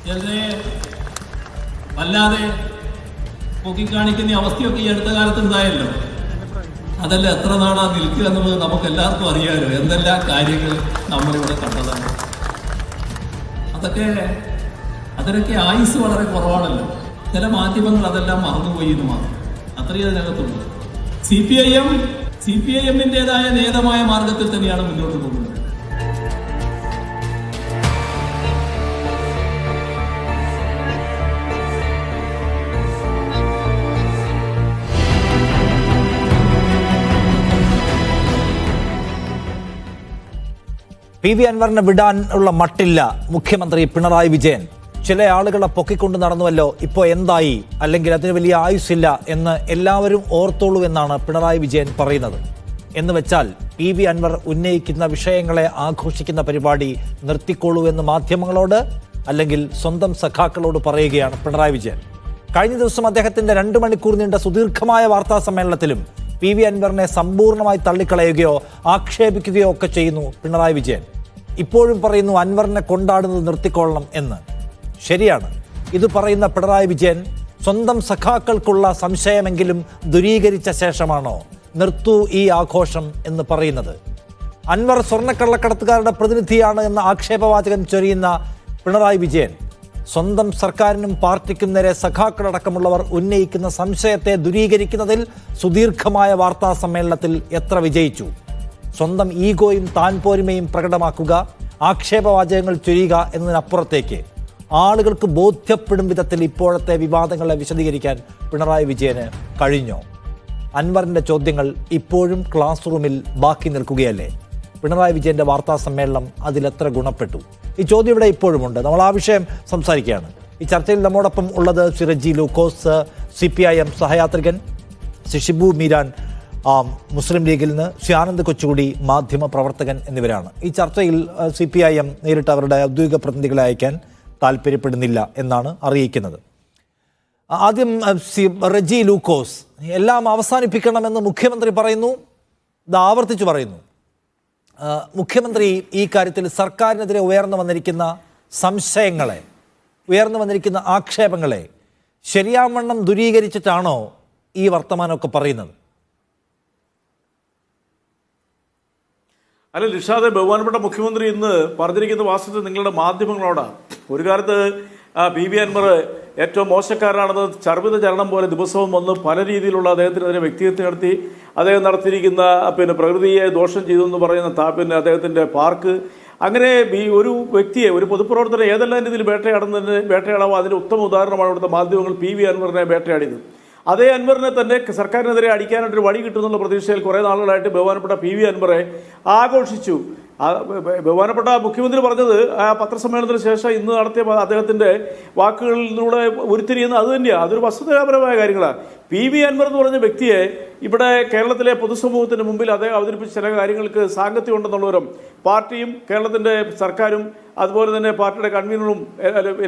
ചിലരെ വല്ലാതെ പൊക്കിക്കാണിക്കുന്ന അവസ്ഥയൊക്കെ ഈ അടുത്ത കാലത്ത് ഉണ്ടായല്ലോ. അതല്ല എത്ര നാളാ നിൽക്കുക എന്നുള്ളത് നമുക്ക് എല്ലാവർക്കും അറിയാമല്ലോ. എന്തെല്ലാം കാര്യങ്ങൾ നമ്മളിവിടെ കണ്ടതാണ്. അതിനൊക്കെ ആയുസ് വളരെ കുറവാണല്ലോ. ചില മാധ്യമങ്ങൾ അതെല്ലാം മറന്നുപോയി എന്ന് മാത്രം. അത്രയും അതിനകത്തുള്ളൂ. CPIM-ൻ്റെതായ നേതമായ മാർഗത്തിൽ തന്നെയാണ് മുന്നോട്ട് പോകുന്നത്. PV അൻവറിനെ വിടാൻ ഉള്ള മട്ടില്ല മുഖ്യമന്ത്രി പിണറായി വിജയൻ. ചില ആളുകളെ പൊക്കിക്കൊണ്ട് നടന്നുവല്ലോ, ഇപ്പോൾ എന്തായി, അല്ലെങ്കിൽ അതിന് വലിയ ആയുസ്സില്ല എന്ന് എല്ലാവരും ഓർത്തോളൂ എന്നാണ് പിണറായി വിജയൻ പറയുന്നത്. എന്ന് വെച്ചാൽ PV അൻവർ ഉന്നയിക്കുന്ന വിഷയങ്ങളെ ആഘോഷിക്കുന്ന പരിപാടി നിർത്തിക്കോളൂ എന്ന് മാധ്യമങ്ങളോട് അല്ലെങ്കിൽ സ്വന്തം സഖാക്കളോട് പറയുകയാണ് പിണറായി വിജയൻ. കഴിഞ്ഞ ദിവസം അദ്ദേഹത്തിന്റെ 2 മണിക്കൂർ നീണ്ട സുദീർഘമായ വാർത്താ സമ്മേളനത്തിലും PV അൻവറിനെ സമ്പൂർണ്ണമായി തള്ളിക്കളയുകയോ ആക്ഷേപിക്കുകയോ ഒക്കെ ചെയ്യുന്നു പിണറായി വിജയൻ. ഇപ്പോഴും പറയുന്നു അൻവറിനെ കൊണ്ടാടുന്നത് നിർത്തിക്കൊള്ളണം എന്ന്. ശരിയാണ്, ഇത് പറയുന്ന പിണറായി വിജയൻ സ്വന്തം സഖാക്കൾക്കുള്ള സംശയമെങ്കിലും ദൂരീകരിച്ച ശേഷമാണോ നിർത്തൂ ഈ ആഘോഷം എന്ന് പറയുന്നത്? അൻവർ സ്വർണ്ണക്കള്ളക്കടത്തുകാരുടെ പ്രതിനിധിയാണ് എന്ന ആക്ഷേപവാചകം ചൊരിയുന്ന പിണറായി വിജയൻ സ്വന്തം സർക്കാരിനും പാർട്ടിക്കും നേരെ സഖാക്കളടക്കമുള്ളവർ ഉന്നയിക്കുന്ന സംശയത്തെ ദൂരീകരിക്കുന്നതിൽ സുദീർഘമായ വാർത്താ സമ്മേളനത്തിൽ എത്ര വിജയിച്ചു? സ്വന്തം ഈഗോയും താൻ പോരുമയും പ്രകടമാക്കുക, ആക്ഷേപവാചകങ്ങൾ ചൊരിയുക എന്നതിനപ്പുറത്തേക്ക് ആളുകൾക്ക് ബോധ്യപ്പെടും വിധത്തിൽ ഇപ്പോഴത്തെ വിവാദങ്ങളെ വിശദീകരിക്കാൻ പിണറായി വിജയന് കഴിഞ്ഞോ? അൻവറിൻ്റെ ചോദ്യങ്ങൾ ഇപ്പോഴും ക്ലാസ് റൂമിൽ ബാക്കി നിൽക്കുകയല്ലേ? പിണറായി വിജയൻ്റെ വാർത്താ സമ്മേളനം അതിലെത്ര ഗുണപ്പെട്ടു? ഈ ചോദ്യം ഇവിടെ ഇപ്പോഴുമുണ്ട്. നമ്മൾ ആ വിഷയം സംസാരിക്കുകയാണ്. ഈ ചർച്ചയിൽ നമ്മോടൊപ്പം ഉള്ളത് ശ്രീ റജി ലൂക്കോസ്, CPIM സഹയാത്രികൻ, ശ്രീ ഷിബു മീരാൻ മുസ്ലിം ലീഗിൽ നിന്ന്, ശ്രീ ആനന്ദ് കൊച്ചുകൂടി മാധ്യമ പ്രവർത്തകൻ എന്നിവരാണ്. ഈ ചർച്ചയിൽ CPIM നേരിട്ട് അവരുടെ ഔദ്യോഗിക പ്രതിനിധികളെ അയക്കാൻ താല്പര്യപ്പെടുന്നില്ല എന്നാണ് അറിയിക്കുന്നത്. ആദ്യം റജി ലൂക്കോസ്, എല്ലാം അവസാനിപ്പിക്കണമെന്ന് മുഖ്യമന്ത്രി പറയുന്നു, ഇത് ആവർത്തിച്ചു പറയുന്നു. മുഖ്യമന്ത്രി ഈ കാര്യത്തിൽ സർക്കാരിനെതിരെ ഉയർന്നു വന്നിരിക്കുന്ന സംശയങ്ങളെ, ഉയർന്നു വന്നിരിക്കുന്ന ആക്ഷേപങ്ങളെ ശരിയാവണ്ണം ദൂരീകരിച്ചിട്ടാണോ ഈ വർത്തമാനമൊക്കെ പറയുന്നത്? അല്ല നിഷാദെ, ബഹുമാനപ്പെട്ട മുഖ്യമന്ത്രി ഇന്ന് പറഞ്ഞിരിക്കുന്ന വാസ്തവത്തിൽ നിങ്ങളുടെ മാധ്യമങ്ങളോടാണ്. ഒരു കാലത്ത് PV അൻവർ ഏറ്റവും മോശക്കാരാണെന്ന് ചർവിത ചരണം പോലെ ദിവസവും വന്ന് പല രീതിയിലുള്ള അദ്ദേഹത്തിനെതിരെ വ്യക്തിഹത്യ നടത്തി, അദ്ദേഹം നടത്തിയിരിക്കുന്ന പ്രകൃതിയെ ദോഷം ചെയ്തു എന്ന് പറയുന്ന അദ്ദേഹത്തിൻ്റെ പാർക്ക്, അങ്ങനെ ഒരു വ്യക്തിയെ, ഒരു പൊതുപ്രവർത്തനം ഏതെല്ലാം രീതിയിൽ വേട്ടയാടാവോ അതിൻ്റെ ഉത്തമ ഉദാഹരണമാണ് ഇവിടുത്തെ മാധ്യമങ്ങൾ PV അൻവറിനെ വേട്ടയാടിയത്. അതേ അൻവറിനെ തന്നെ സർക്കാരിനെതിരെ അടിക്കാനായിട്ടൊരു വഴി കിട്ടുന്നുള്ള പ്രതീക്ഷയിൽ കുറേ നാളുകളായിട്ട് ബഹുമാനപ്പെട്ട PV അൻവറെ ആഘോഷിച്ചു. ബഹുമാനപ്പെട്ട മുഖ്യമന്ത്രി പറഞ്ഞത് ആ പത്രസമ്മേളനത്തിന് ശേഷം ഇന്ന് നടത്തിയ അദ്ദേഹത്തിൻ്റെ വാക്കുകളിലൂടെ ഉരുത്തിരിയുന്ന അത് തന്നെയാണ്. അതൊരു വസ്തുതാപരമായ കാര്യങ്ങളാണ്. PV അൻവർ എന്ന് പറഞ്ഞ വ്യക്തിയെ ഇവിടെ കേരളത്തിലെ പൊതുസമൂഹത്തിന് മുമ്പിൽ അദ്ദേഹം അവതരിപ്പിച്ച ചില കാര്യങ്ങൾക്ക് സാങ്കത്യം ഉണ്ടെന്നുള്ളവരും പാർട്ടിയും കേരളത്തിൻ്റെ സർക്കാരും അതുപോലെ തന്നെ പാർട്ടിയുടെ കൺവീനറും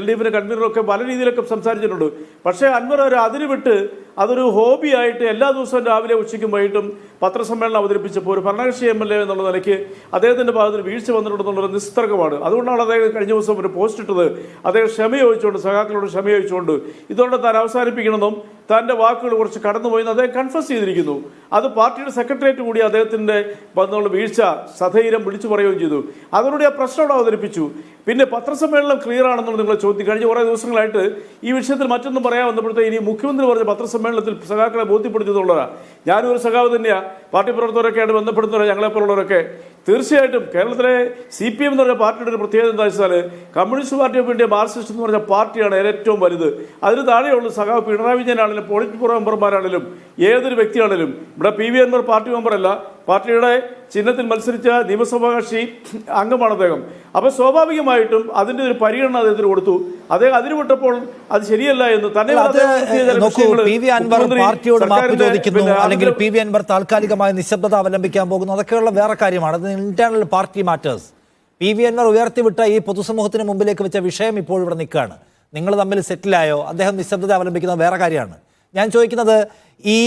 LDFിൻ്റെ കൺവീനറും ഒക്കെ പല രീതിയിലൊക്കെ സംസാരിച്ചിട്ടുണ്ട്. പക്ഷേ അൻവർ ഒരു അതിര് വിട്ട് അതൊരു ഹോബിയായിട്ട് എല്ലാ ദിവസവും രാവിലെ ഉച്ചയ്ക്കും വൈകിട്ടും പത്രസമ്മേളനം അവതരിപ്പിച്ചപ്പോൾ ഒരു ഭരണകക്ഷി MLA എന്നുള്ള നിലയ്ക്ക് അദ്ദേഹത്തിൻ്റെ ഭാഗത്തിന് വീഴ്ച വന്നിട്ടുണ്ടെന്നുള്ളത് നിസ്തർക്കമാണ്. അതുകൊണ്ടാണ് അദ്ദേഹം കഴിഞ്ഞ ദിവസം ഒരു പോസ്റ്റ് ഇട്ടത്. അദ്ദേഹം ക്ഷമ ചോദിച്ചുകൊണ്ട്, സഖാക്കളോട് ക്ഷമ ചോദിച്ചുകൊണ്ട് ഇതോടെ താൻ അവസാനിപ്പിക്കണമെന്നും തൻ്റെ വാക്കുകൾ കുറച്ച് കടന്നുപോയെന്ന് അദ്ദേഹം കൺഫസ് ചെയ്തിരിക്കുന്നു. അത് പാർട്ടിയുടെ സെക്രട്ടേറിയറ്റ് കൂടി അദ്ദേഹത്തിൻ്റെ വന്നുള്ള വീഴ്ച സധൈര്യം വിളിച്ചു പറയുകയും ചെയ്തു. അതിലൂടെ ആ പ്രശ്നം അവിടെ അവതരിപ്പിച്ചു. പിന്നെ പത്രസമ്മേളനം ക്ലിയർ ആണെന്നുള്ള നിങ്ങളെ ചോദ്യം കഴിഞ്ഞ കുറേ ദിവസങ്ങളായിട്ട് ഈ വിഷയത്തിൽ മറ്റൊന്നും പറയാൻ വന്നപ്പോഴത്തെ ഇനി മുഖ്യമന്ത്രി പറഞ്ഞ പത്രസമ്മേളനത്തിൽ സഖാക്കളെ ബോധ്യപ്പെടുത്തിയതുള്ളതാണ്. ഞാനും ഒരു സഖാവ് തന്നെയാണ്, പാർട്ടി പ്രവർത്തകരൊക്കെയാണ് ബന്ധപ്പെടുന്നവരെ, ഞങ്ങളെപ്പോലുള്ളവരൊക്കെ. തീർച്ചയായിട്ടും കേരളത്തിലെ CPM എന്ന് പറഞ്ഞ പാർട്ടിയുടെ ഒരു പ്രത്യേകത എന്താ വെച്ചാൽ communist party of India Marxist എന്ന് പറഞ്ഞ പാർട്ടിയാണ് ഏറ്റവും വലുത്. അതിന് താഴെയുള്ള സഖാവ് പിണറായി വിജയനാണെങ്കിലും പോളിറ്റ് ബ്യൂറോ മെമ്പർമാരാണെങ്കിലും ഏതൊരു വ്യക്തിയാണെങ്കിലും ഇവിടെ PV അൻവർ പാർട്ടി മെമ്പറല്ല, പാർട്ടിയുടെ ചിഹ്നത്തിൽ മത്സരിച്ച നിയമസഭാ കക്ഷി അംഗമാണ് അദ്ദേഹം. അപ്പോൾ സ്വാഭാവികമായിട്ടും അതിൻ്റെ ഒരു പരിഗണന അദ്ദേഹത്തിന് കൊടുത്തു. അദ്ദേഹം അതിന് വിട്ടപ്പോൾ അത് ശരിയല്ല എന്ന് തന്നെ PV അൻവർ പാർട്ടിയോട് മാപ്പ് ചോദിക്കുന്നു, അല്ലെങ്കിൽ PV അൻവർ താൽക്കാലികമായി നിശബ്ദത അവലംബിക്കാൻ പോകുന്നു, അതൊക്കെയുള്ള വേറെ കാര്യമാണ്. അത് internal party matters. PV Anvar ഉയർത്തിവിട്ട ഈ പൊതുസമൂഹത്തിന് മുമ്പിലേക്ക് വെച്ച വിഷയം ഇപ്പോൾ ഇവിടെ നിൽക്കുകയാണ്. നിങ്ങൾ തമ്മിൽ സെറ്റിലായോ? അദ്ദേഹം നിശബ്ദത അവലംബിക്കുന്നത് വേറെ കാര്യമാണ്. ഞാൻ ചോദിക്കുന്നത്, ഈ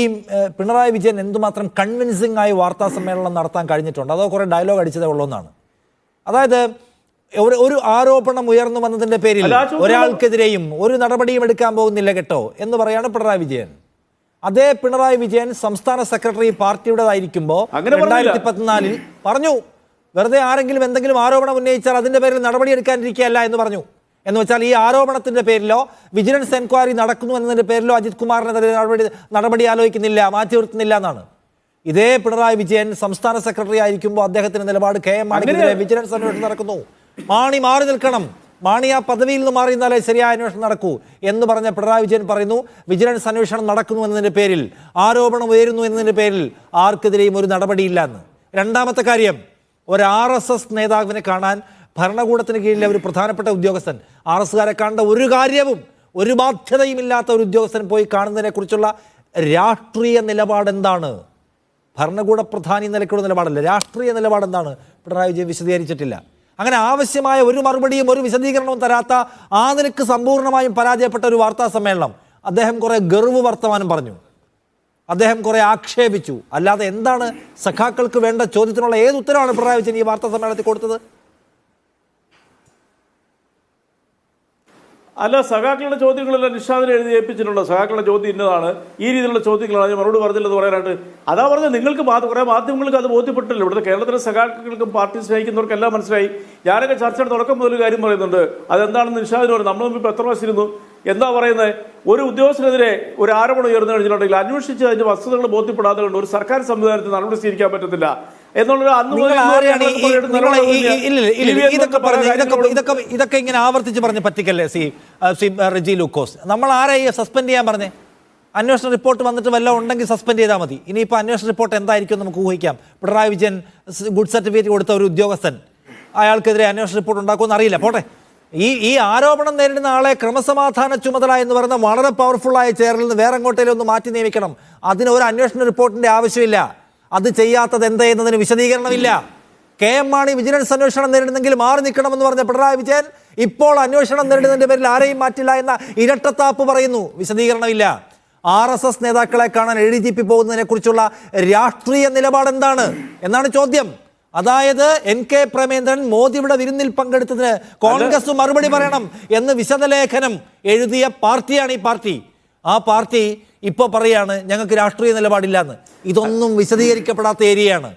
പിണറായി വിജയൻ എന്തുമാത്രം കൺവിൻസിംഗ് ആയി വാർത്താ സമ്മേളനം നടത്താൻ കഴിഞ്ഞിട്ടുണ്ട്, അതോ കുറേ ഡയലോഗ് അടിച്ചതേ ഉള്ളൂ എന്നാണ്. അതായത് ഒരു ആരോപണം ഉയർന്നു വന്നതിന്റെ പേരിൽ ഒരാൾക്കെതിരെയും ഒരു നടപടിയും എടുക്കാൻ പോകുന്നില്ല കേട്ടോ എന്ന് പറയാണ് പിണറായി വിജയൻ. അതേ പിണറായി വിജയൻ സംസ്ഥാന സെക്രട്ടറി പാർട്ടിയുടേതായിരിക്കുമ്പോൾ 2014 പറഞ്ഞു, വെറുതെ ആരെങ്കിലും എന്തെങ്കിലും ആരോപണം ഉന്നയിച്ചാൽ അതിന്റെ പേരിൽ നടപടിയെടുക്കാനിരിക്കുകയല്ല എന്ന് പറഞ്ഞു. എന്ന് വെച്ചാൽ ഈ ആരോപണത്തിന്റെ പേരിലോ വിജിലൻസ് എൻക്വയറി നടക്കുന്നു എന്നതിന്റെ പേരിലോ അജിത് കുമാറിനെതിരെ നടപടി ആലോചിക്കുന്നില്ല, മാറ്റി നിർത്തുന്നില്ല എന്നാണ്. ഇതേ പിണറായി വിജയൻ സംസ്ഥാന സെക്രട്ടറി ആയിരിക്കുമ്പോൾ അദ്ദേഹത്തിന്റെ നിലപാട് KM മാണിക്കെതിരെ വിജിലൻസ് അന്വേഷണം നടക്കുന്നു, മാണി മാറി നിൽക്കണം, മാണി ആ പദവിയിൽ നിന്ന് മാറി നിന്നാലേ ശരിയായ അന്വേഷണം നടക്കൂ എന്ന് പറഞ്ഞ പിണറായി വിജയൻ പറയുന്നു വിജിലൻസ് അന്വേഷണം നടക്കുന്നു എന്നതിന്റെ പേരിൽ, ആരോപണം ഉയരുന്നു എന്നതിന്റെ പേരിൽ ആർക്കെതിരെയും ഒരു നടപടിയില്ല എന്ന്. രണ്ടാമത്തെ കാര്യം, ഒരു RSS നേതാവിനെ കാണാൻ ഭരണകൂടത്തിന് കീഴിലെ ഒരു പ്രധാനപ്പെട്ട ഉദ്യോഗസ്ഥൻ, RSകാരെ കാണേണ്ട ഒരു കാര്യവും ഒരു ബാധ്യതയും ഇല്ലാത്ത ഒരു ഉദ്യോഗസ്ഥൻ പോയി കാണുന്നതിനെ കുറിച്ചുള്ള രാഷ്ട്രീയ നിലപാട് എന്താണ്? ഭരണകൂട പ്രധാനി നിലയ്ക്കുള്ള നിലപാടല്ല, രാഷ്ട്രീയ നിലപാട് എന്താണ് പിണറായി വിജയൻ വിശദീകരിച്ചിട്ടില്ല. അങ്ങനെ ആവശ്യമായ ഒരു മറുപടിയും ഒരു വിശദീകരണവും തരാത്ത ആ നിലക്ക് സമ്പൂർണ്ണമായും പരാജയപ്പെട്ട ഒരു വാർത്താ സമ്മേളനം. അദ്ദേഹം കുറെ ഗർവ് വർത്തമാനം പറഞ്ഞു, അദ്ദേഹം കുറെ ആക്ഷേപിച്ചു. അല്ലാതെ എന്താണ് സഖാക്കൾക്ക് വേണ്ട ചോദ്യത്തിനുള്ള ഏത് ഉത്തരവാണ് പിണറായി വിജയൻ ഈ വാർത്താ സമ്മേളനത്തിൽ കൊടുത്തത്? അല്ല, സഖാക്കളുടെ ചോദ്യങ്ങളെല്ലാം നിഷാദിനെ എഴുതി ഏൽപ്പിച്ചിട്ടുണ്ടോ? സഖാക്കളുടെ ചോദ്യം ഇന്നതാണ്, ഈ രീതിയിലുള്ള ചോദ്യങ്ങളാണ്, ഞാൻ മറുപടി പറഞ്ഞില്ലെന്ന് പറയാനായിട്ട്. അതാ പറഞ്ഞത്, നിങ്ങൾക്ക് കുറേ മാധ്യമങ്ങൾക്ക് അത് ബോധ്യപ്പെട്ടില്ല. ഇവിടുത്തെ കേരളത്തിലെ സഖാക്കൾക്കും പാർട്ടി സ്നേഹിക്കുന്നവർക്കെല്ലാം മനസ്സിലായി. ഞാനൊക്കെ ചർച്ചയുടെ തുടക്കം മുതൽ കാര്യം പറയുന്നുണ്ട്, അതെന്താണെന്ന് നിഷാദിന് പറയും. നമ്മൾ ഇപ്പോൾ എത്ര വർഷമിരുന്നു, എന്താ പറയുന്നത്? ഒരു ഉദ്യോഗസ്ഥനെതിരെ ഒരു ആരോപണം ഉയർന്നു കഴിഞ്ഞിട്ടുണ്ടെങ്കിൽ അന്വേഷിച്ച് അതിന്റെ വസ്തുതകൾ ബോധ്യപ്പെടാതെ കൊണ്ട് ഒരു സർക്കാർ സംവിധാനത്തിൽ നടപടി സ്വീകരിക്കാൻ പറ്റത്തില്ല എന്നുള്ളത് ഇതൊക്കെ ഇങ്ങനെ ആവർത്തിച്ച് പറഞ്ഞ് പറ്റിക്കല്ലേ റെജി ലൂക്കോസ്? നമ്മൾ ആരെയും സസ്പെൻഡ് ചെയ്യാൻ പറഞ്ഞേ? അന്വേഷണ റിപ്പോർട്ട് വന്നിട്ട് വല്ലതും ഉണ്ടെങ്കിൽ സസ്പെൻഡ് ചെയ്താൽ മതി. ഇനിയിപ്പോൾ അന്വേഷണ റിപ്പോർട്ട് എന്തായിരിക്കും നമുക്ക് ഊഹിക്കാം. പിണറായി വിജയൻ ഗുഡ് സർട്ടിഫിക്കറ്റ് കൊടുത്ത ഒരു ഉദ്യോഗസ്ഥൻ, അയാൾക്കെതിരെ അന്വേഷണ റിപ്പോർട്ട് ഉണ്ടാക്കുമെന്ന് അറിയില്ല, പോട്ടെ. ഈ ആരോപണം നേരിടുന്ന ആളെ ക്രമസമാധാന ചുമതല എന്ന് പറയുന്ന വളരെ പവർഫുള്ളായ ചെയറിൽ നിന്ന് വേറെ എങ്ങോട്ടേലും ഒന്ന് മാറ്റി നിയമിക്കണം. അതിന് ഒരു അന്വേഷണ റിപ്പോർട്ടിന്റെ ആവശ്യമില്ല. അത് ചെയ്യാത്തത് എന്താ എന്നതിന് വിശദീകരണമില്ല. KM മാണി വിജിലൻസ് അന്വേഷണം നേരിടുന്നെങ്കിൽ മാറി നിൽക്കണമെന്ന് പറഞ്ഞ പിണറായി വിജയൻ ഇപ്പോൾ അന്വേഷണം നേരിടുന്നതിന്റെ പേരിൽ ആരെയും മാറ്റില്ല എന്ന ഇരട്ടത്താപ്പ് പറയുന്നു. വിശദീകരണമില്ല. RSS നേതാക്കളെ കാണാൻ ADGP പോകുന്നതിനെ കുറിച്ചുള്ള രാഷ്ട്രീയ നിലപാട് എന്താണ് എന്നാണ് ചോദ്യം. അതായത് NK പ്രേമേന്ദ്രൻ മോദിയുടെ വിരുന്നിൽ പങ്കെടുത്തതിന് കോൺഗ്രസ് മറുപടി പറയണം എന്ന് വിശദലേഖനം എഴുതിയ പാർട്ടിയാണ് ഈ പാർട്ടി. ആ പാർട്ടി ഇപ്പോൾ പറയാണ് ഞങ്ങൾക്ക് രാഷ്ട്രീയ നിലപാടില്ല എന്ന്. ഇതൊന്നും വിശദീകരിക്കപ്പെടാത്ത ഏരിയയാണ്.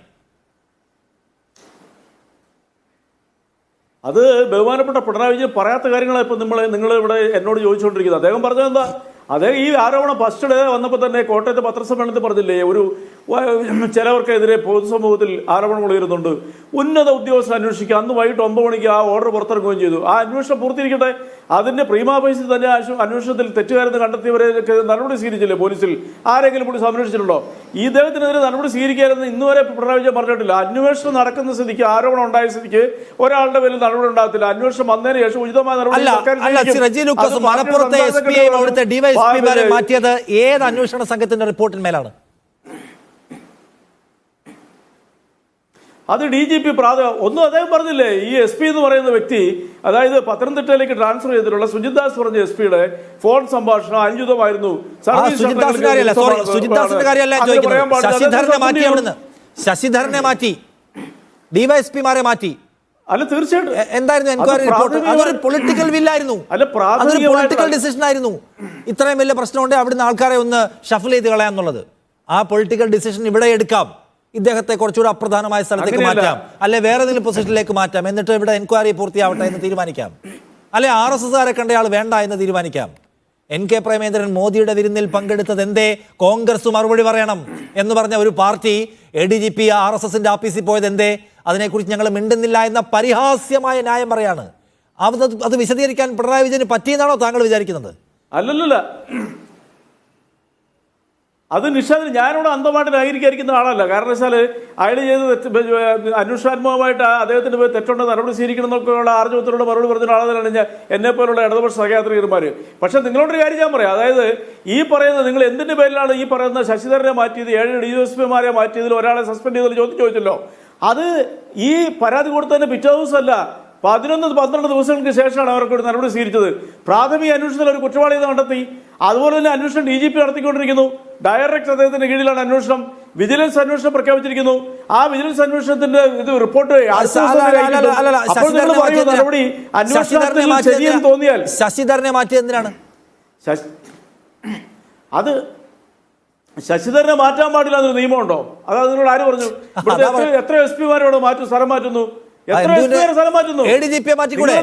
അത് ബഹുമാനപ്പെട്ട പിണറായി വിജയൻ പറയാത്ത കാര്യങ്ങളാണ് ഇപ്പം നിങ്ങൾ ഇവിടെ എന്നോട് ചോദിച്ചുകൊണ്ടിരിക്കുന്നത്. അദ്ദേഹം പറഞ്ഞത് എന്താ? അദ്ദേഹം ഈ ആരോപണം ഫസ്റ്റ് ഡേ വന്നപ്പോൾ തന്നെ കോട്ടയത്തെ പത്രസമ്മേളനത്തിൽ പറഞ്ഞില്ലേ, ഒരു ചിലവർക്കെതിരെ പൊതുസമൂഹത്തിൽ ആരോപണങ്ങൾ ഉയരുന്നുണ്ട്, ഉന്നത ഉദ്യോഗസ്ഥർ അന്വേഷിക്കുക. അന്ന് വൈകിട്ട് 9 മണിക്ക് ആ ഓർഡർ പുറത്തിറങ്ങുകയും ചെയ്തു. ആ അന്വേഷണം പൂർത്തീകരിക്കട്ടെ. അതിന്റെ പ്രീമാപേക്ഷ തന്നെ അന്വേഷണത്തിൽ തെറ്റുകാരെന്ന് കണ്ടെത്തിയവരെ നടപടി സ്വീകരിച്ചില്ലേ പോലീസിൽ? ആരെങ്കിലും പോലീസ് അന്വേഷിച്ചിട്ടുണ്ടോ? ഈ ഇദ്ദേഹത്തിനെതിരെ നടപടി സ്വീകരിക്കാമെന്ന് ഇന്നുവരെ പിണറായി വിജയൻ പറഞ്ഞിട്ടില്ല. അന്വേഷണം നടക്കുന്ന സ്ഥിതിക്ക്, ആരോപണം ഉണ്ടായ സ്ഥിതിക്ക് ഒരാളുടെ പേരിൽ നടപടി ഉണ്ടാകത്തില്ല. അന്വേഷണം വന്നതിന് ശേഷം ഉചിതമായ നടപടി മാറ്റിയത് ഏത് അന്വേഷണ സംഘത്തിന്റെ റിപ്പോർട്ടിന്മേലാണ്? അത് DGP ഒന്നും അദ്ദേഹം പറഞ്ഞില്ലേ. ഈ SP എന്ന് പറയുന്ന വ്യക്തി, അതായത് പത്തനംതിട്ടയിലേക്ക് ട്രാൻസ്ഫർ ചെയ്തിട്ടുള്ള സുജിത് ദാസ് പറഞ്ഞ SP-യുടെ ഫോൺ സംഭാഷണം അനുചിതമായിരുന്നു. ശശിധരനെ മാറ്റി, DYSP-മാരെ മാറ്റി. അല്ല, തീർച്ചയായിട്ടും എന്തായിരുന്നു എൻക്വയറി റിപ്പോർട്ട്? അതൊരു പൊളിറ്റിക്കൽ വില്ലായിരുന്നു, അതൊരു പൊളിറ്റിക്കൽ ഡിസിഷൻ ആയിരുന്നു. ഇത്രയും വലിയ പ്രശ്നമുണ്ട് അവിടുന്ന് ആൾക്കാരെ ഒന്ന് ഷഫിൾ ചെയ്ത് കളയാന്നുള്ളത്. ആ പൊളിറ്റിക്കൽ ഡിസിഷൻ ഇവിടെ എടുക്കാം. ഇദ്ദേഹത്തെ കുറച്ചുകൂടെ അപ്രധാനമായ സ്ഥലത്തേക്ക് മാറ്റാം, അല്ലെ വേറെ ഏതെങ്കിലും പൊസിഷനിലേക്ക് മാറ്റാം, എന്നിട്ട് ഇവിടെ എൻക്വയറി പൂർത്തിയാവട്ടെ എന്ന് തീരുമാനിക്കാം. അല്ലെ RSSകാരെ കണ്ടയാൾ വേണ്ട എന്ന് തീരുമാനിക്കാം. NK പ്രേമേന്ദ്രൻ മോദിയുടെ വിരുന്നിൽ പങ്കെടുത്തത് എന്തേ കോൺഗ്രസ് മറുപടി പറയണം എന്ന് പറഞ്ഞ ഒരു പാർട്ടി ADGP RSSന്റെ ആഫീസിൽ പോയത് എന്തേ, അതിനെക്കുറിച്ച് ഞങ്ങൾ മിണ്ടുന്നില്ല എന്ന പരിഹാസ്യമായ ന്യായം പറയാണ്. അത് വിശദീകരിക്കാൻ പിണറായി വിജയന് പറ്റിയെന്നാണോ താങ്കൾ വിചാരിക്കുന്നത്? അല്ലല്ല, അത് നിഷാദിന് ഞാനിവിടെ അന്ധമായിട്ട് ന്യായീകരിക്കുന്ന ആളല്ല. കാരണം വെച്ചാൽ അയാൾ ചെയ്ത് അന്വേഷണാത്മകമായിട്ട് അദ്ദേഹത്തിന് പോയി തെറ്റുണ്ടെന്ന് നടപടി സ്വീകരിക്കണം എന്നൊക്കെയുള്ള ആർജവത്തിലൂടെ മറുപടി പറഞ്ഞ ആളാണ് ഞാൻ, എന്നെ പോലുള്ള ഇടതുപക്ഷ സഹയാത്രികന്മാർ. പക്ഷെ നിങ്ങളോടൊരു കാര്യം ഞാൻ പറയാം. അതായത് ഈ പറയുന്ന നിങ്ങൾ എന്തിന്റെ പേരിലാണ് ഈ പറയുന്ന ശശിധരനെ മാറ്റിയത്, 7 DSP-മാരെ മാറ്റിയതിൽ ഒരാളെ സസ്പെൻഡ് ചെയ്തതിൽ ചോദ്യം ചോദിച്ചല്ലോ. അത് ഈ പരാതി കൊടുത്തതിന് പിറ്റേ ദിവസമല്ല, 11-12 ദിവസങ്ങൾക്ക് ശേഷമാണ് അവർക്ക് ഒരു നടപടി സ്വീകരിച്ചത്. പ്രാഥമിക അന്വേഷണത്തിൽ ഒരു കുറ്റവാളിയെ കണ്ടെത്തി. അതുപോലെ തന്നെ അന്വേഷണം DGP നടത്തിക്കൊണ്ടിരിക്കുന്നു. ഡയറക്ടർ അദ്ദേഹത്തിന്റെ കീഴിലാണ് അന്വേഷണം. വിജിലൻസ് അന്വേഷണം പ്രഖ്യാപിച്ചിരിക്കുന്നു. ആ വിജിലൻസ് അന്വേഷണത്തിന്റെ ഇത് റിപ്പോർട്ട് നടപടി അന്വേഷണത്തിൽ ശരിയെന്ന് തോന്നിയാൽ ശശിധരനെ മാറ്റിയത് എന്തിനാണ്? അത് ശശിധരനെ മാറ്റാൻ പാടില്ല എന്നൊരു നിയമമുണ്ടോ? അത് നിങ്ങളോട് ആര് പറഞ്ഞു? എത്ര SP മാരോട് സ്ഥലം മാറ്റുന്നു? ADGP മാറ്റിക്കൂടെ?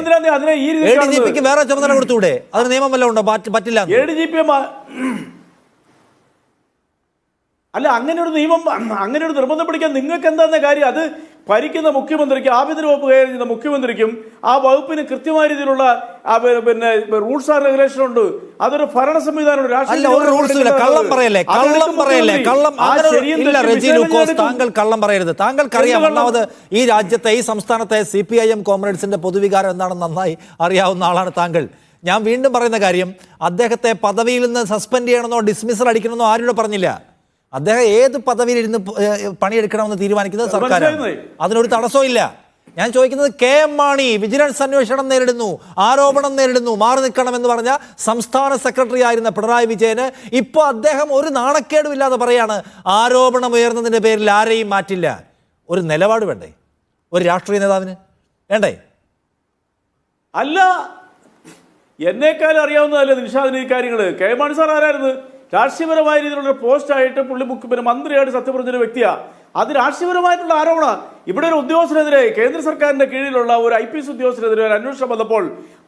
ADGP വേറെ ചുമതല കൊടുത്തൂടെ? അതിന് നിയമം വല്ലതും ഉണ്ടോ? പറ്റില്ല. ADGP അല്ല, അങ്ങനെ ഒരു നിയമം, അങ്ങനെ ഒരു നിർബന്ധം പിടിക്കാൻ നിങ്ങൾക്ക് എന്താണെന്ന കാര്യം? അത് ഭരിക്കുന്ന മുഖ്യമന്ത്രിക്ക്, ആഭ്യന്തര വകുപ്പ് കൈകാര്യം ചെയ്യുന്ന മുഖ്യമന്ത്രിക്കും ആ വകുപ്പിന് കൃത്യമായ രീതിയിലുള്ള പിന്നെ റൂൾസ് ആൻഡ് റെഗുലേഷൻ ഉണ്ട്. അതൊരു ഭരണ സംവിധാനമാണ്. താങ്കൾ കള്ളം പറയരുത്. താങ്കൾക്കറിയാം, ഒന്നാമത് ഈ രാജ്യത്തെ, ഈ സംസ്ഥാനത്തെ CPIM കോമ്രേഡ്സിന്റെ പൊതുവികാരം എന്താണെന്ന് നന്നായി അറിയാവുന്ന ആളാണ് താങ്കൾ. ഞാൻ വീണ്ടും പറയുന്ന കാര്യം, അദ്ദേഹത്തെ പദവിയിൽ നിന്ന് സസ്പെൻഡ് ചെയ്യണമെന്നോ ഡിസ്മിസൽ അടിക്കണമെന്നോ ആരോട് പറഞ്ഞില്ല. അദ്ദേഹം ഏത് പദവിയിൽ ഇരുന്ന് പണിയെടുക്കണമെന്ന് തീരുമാനിക്കുന്നത് സർക്കാരാണ്. അതിനൊരു തടസ്സവും ഇല്ല. ഞാൻ ചോദിക്കുന്നത്, KM മാണി വിജിലൻസ് അന്വേഷണം നേരിടുന്നു, ആരോപണം നേരിടുന്നു, മാറി നിൽക്കണമെന്ന് പറഞ്ഞ സംസ്ഥാന സെക്രട്ടറി ആയിരുന്ന പിണറായി വിജയന് ഇപ്പോൾ അദ്ദേഹം ഒരു നാണക്കേടും ഇല്ലാതെ പറയാണ് ആരോപണം ഉയർന്നതിന്റെ പേരിൽ ആരെയും മാറ്റില്ല. ഒരു നിലപാട് വേണ്ടേ ഒരു രാഷ്ട്രീയ നേതാവിന്? വേണ്ടേ? അല്ല, എന്നേക്കാളും അറിയാവുന്നതല്ലേ നിഷാദിന് ഈ കാര്യങ്ങൾ. KM മാണി സാർ ആരായിരുന്നു? രാഷ്ട്രീയപരമായ രീതിയിലുള്ള പോസ്റ്റായിട്ട് പുള്ളി പിന്നെ മന്ത്രിയായിട്ട് സത്യപ്രതിജ്ഞ വ്യക്തിയാണ്. അത് രാഷ്ട്രീയപരമായിട്ടുള്ള ആരോപണം. ഇവിടെ ഒരു ഉദ്യോഗസ്ഥനെതിരെ, കേന്ദ്ര സർക്കാരിന്റെ കീഴിലുള്ള ഒരു IPS ഉദ്യോഗസ്ഥനെതിരെ ഒരു അന്വേഷണം വന്നപ്പോൾ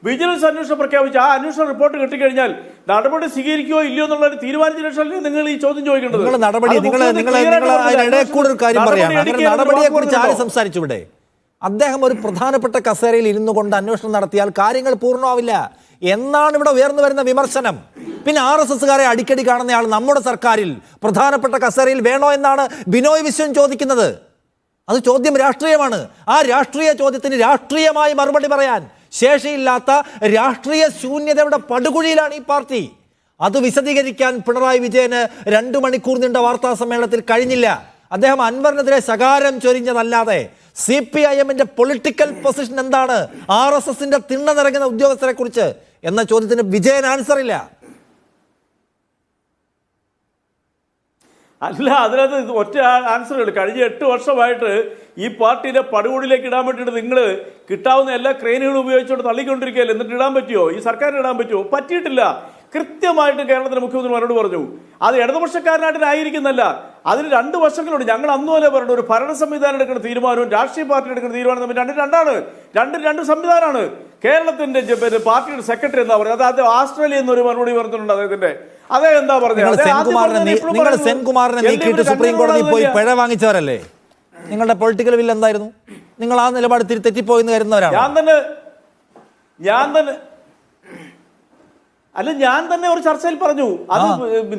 വിജിലൻസ് അന്വേഷണം പ്രഖ്യാപിച്ച് ആ അന്വേഷണ റിപ്പോർട്ട് കിട്ടിക്കഴിഞ്ഞാൽ നടപടി സ്വീകരിക്കുകയോ ഇല്ലയോ എന്നുള്ള തീരുമാനിച്ച ശേഷമല്ലേ നിങ്ങൾ ഈ ചോദ്യം ചോദിക്കേണ്ടത്? നടപടിയെക്കുറിച്ച് ആര് സംസാരിച്ചു ഇവിടെ? അദ്ദേഹം ഒരു പ്രധാനപ്പെട്ട കസേരയിൽ ഇരുന്നു കൊണ്ട് അന്വേഷണം നടത്തിയാൽ കാര്യങ്ങൾ പൂർണ്ണമാവില്ല എന്നാണ് ഇവിടെ ഉയർന്നു വരുന്ന വിമർശനം. പിന്നെ RSSകാരെ അടിക്കടി കാണുന്നയാൾ നമ്മുടെ സർക്കാരിൽ പ്രധാനപ്പെട്ട കസേരയിൽ വേണോ എന്നാണ് ബിനോയ് വിശ്വൻ ചോദിക്കുന്നത്. അത് ചോദ്യം രാഷ്ട്രീയമാണ്. ആ രാഷ്ട്രീയ ചോദ്യത്തിന് രാഷ്ട്രീയമായി മറുപടി പറയാൻ ശേഷിയില്ലാത്ത രാഷ്ട്രീയ ശൂന്യതയുടെ പടുകുഴിയിലാണ് ഈ പാർട്ടി. അത് വിശദീകരിക്കാൻ പിണറായി വിജയന് 2 മണിക്കൂർ നീണ്ട വാർത്താ സമ്മേളനത്തിൽ കഴിഞ്ഞില്ല. അദ്ദേഹം അൻവറിനെതിരെ ശകാരം ചൊരിഞ്ഞതല്ലാതെ CPIMന്റെ പൊളിറ്റിക്കൽ പൊസിഷൻ എന്താണ്, RSSന്റെ തിണ്ണ നിറങ്ങുന്ന ഉദ്യോഗസ്ഥരെ കുറിച്ച് എന്ന ചോദ്യത്തിന് വിജയൻ ആൻസർ ഇല്ല. അല്ല, അതിനകത്ത് ഒറ്റ ആൻസറുകൾ. കഴിഞ്ഞ 8 വർഷമായിട്ട് ഈ പാർട്ടിയുടെ പടുകൂടിലേക്ക് ഇടാൻ വേണ്ടിയിട്ട് നിങ്ങൾ കിട്ടാവുന്ന എല്ലാ ക്രെയിനുകളും ഉപയോഗിച്ചുകൊണ്ട് തള്ളിക്കൊണ്ടിരിക്കുകയല്ലേ. എന്നിട്ട് ഇടാൻ പറ്റുമോ? ഈ സർക്കാരിന് ഇടാൻ പറ്റുമോ? പറ്റിയിട്ടില്ല. കൃത്യമായിട്ട് കേരളത്തിലെ മുഖ്യമന്ത്രി മറുപടി പറഞ്ഞു. അത് ഇടതുപക്ഷക്കാരനായിട്ടായിരിക്കുന്നല്ല, അതിന് 2 വർഷങ്ങളുണ്ട്. ഞങ്ങൾ അന്നുപോലെ പറഞ്ഞു, ഒരു ഭരണ സംവിധാനം എടുക്കുന്ന തീരുമാനവും രാഷ്ട്രീയ പാർട്ടി എടുക്കുന്ന തീരുമാനം തമ്മിൽ രണ്ട് സംവിധാനമാണ്. കേരളത്തിന്റെ പാർട്ടിയുടെ സെക്രട്ടറി എന്താ പറയുന്നത്? അത് ഓസ്ട്രേലിയ എന്നൊരു മറുപടി പറഞ്ഞിട്ടുണ്ട് അദ്ദേഹത്തിന്റെ. അതേ എന്താ പറഞ്ഞത്? സെൻകുമാറിനെ നീക്കിയിട്ട് സുപ്രീം കോടതി പോയി പിഴ വാങ്ങിച്ചവരല്ലേ? നിങ്ങളുടെ പൊളിറ്റിക്കൽ വിൽ എന്തായിരുന്നു? നിങ്ങൾ ആ നിലപാട് തെറ്റിപ്പോയെന്ന് കരുതുന്നവരാണ്. ഞാൻ തന്നെ ഒരു ചർച്ചയിൽ പറഞ്ഞു. അത്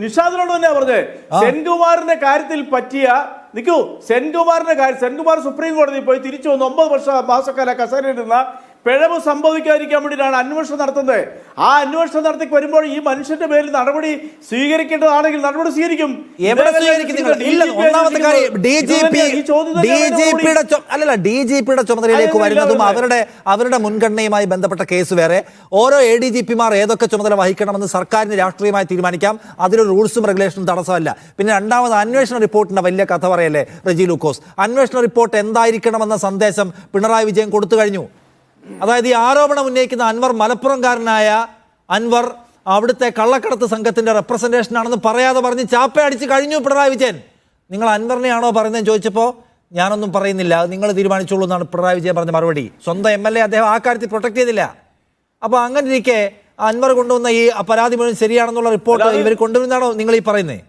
നിഷാദിനോട് തന്നെയാ പറഞ്ഞത്. സെൻകുമാറിന്റെ കാര്യത്തിൽ സെൻകുമാർ സുപ്രീം കോടതിയിൽ പോയി തിരിച്ചു വന്ന് 9 മാസക്കാല കസേരയിൽ നിന്ന പിഴവ് സംഭവിക്കാതിരിക്കാൻ വേണ്ടിയിട്ടാണ് അന്വേഷണം നടത്തുന്നത്. ആ അന്വേഷണം നടത്തി വരുമ്പോൾ ഈ മനുഷ്യന്റെ പേരിൽ നടപടി സ്വീകരിക്കേണ്ടതാണെങ്കിൽ നടപടി സ്വീകരിക്കും. DGPയുടെ ചുമതലയിലേക്ക് വരുന്നതും അവരുടെ മുൻഗണനയുമായി ബന്ധപ്പെട്ട കേസ് വേറെ. ഓരോ ADGPമാർ ഏതൊക്കെ ചുമതല വഹിക്കണമെന്ന് സർക്കാരിന് രാഷ്ട്രീയമായി തീരുമാനിക്കാം. അതിലൊരു റൂൾസും റെഗുലേഷനും തടസ്സമല്ല. പിന്നെ രണ്ടാമത് അന്വേഷണ റിപ്പോർട്ടിന്റെ വലിയ കഥ പറയല്ലേ റെജി ലൂക്കോസ്. അന്വേഷണ റിപ്പോർട്ട് എന്തായിരിക്കണമെന്ന സന്ദേശം പിണറായി വിജയൻ കൊടുത്തു കഴിഞ്ഞു. അതായത് ഈ ആരോപണം ഉന്നയിക്കുന്ന അൻവർ മലപ്പുറംകാരനായ അൻവർ അവിടുത്തെ കള്ളക്കടത്ത് സംഘത്തിന്റെ റെപ്രസെന്റേഷൻ ആണെന്ന് പറയാതെ പറഞ്ഞ് ചാപ്പയടിച്ച് കഴിഞ്ഞു പിണറായി വിജയൻ. നിങ്ങൾ അൻവറിനെയാണോ പറയുന്നതെന്ന് ചോദിച്ചപ്പോൾ ഞാനൊന്നും പറയുന്നില്ല, നിങ്ങൾ തീരുമാനിച്ചോളൂ എന്നാണ് പിണറായി വിജയൻ പറഞ്ഞ മറുപടി. സ്വന്തം MLA അദ്ദേഹം ആ കാര്യത്തിൽ പ്രൊട്ടക്ട് ചെയ്തില്ല. അപ്പോൾ അങ്ങനെ ഇരിക്കെ അൻവർ കൊണ്ടുവന്ന ഈ പരാതി മുഴുവൻ ശരിയാണെന്നുള്ള റിപ്പോർട്ട് ഇവർ കൊണ്ടുവരുന്നതാണോ നിങ്ങൾ ഈ പറയുന്നത്?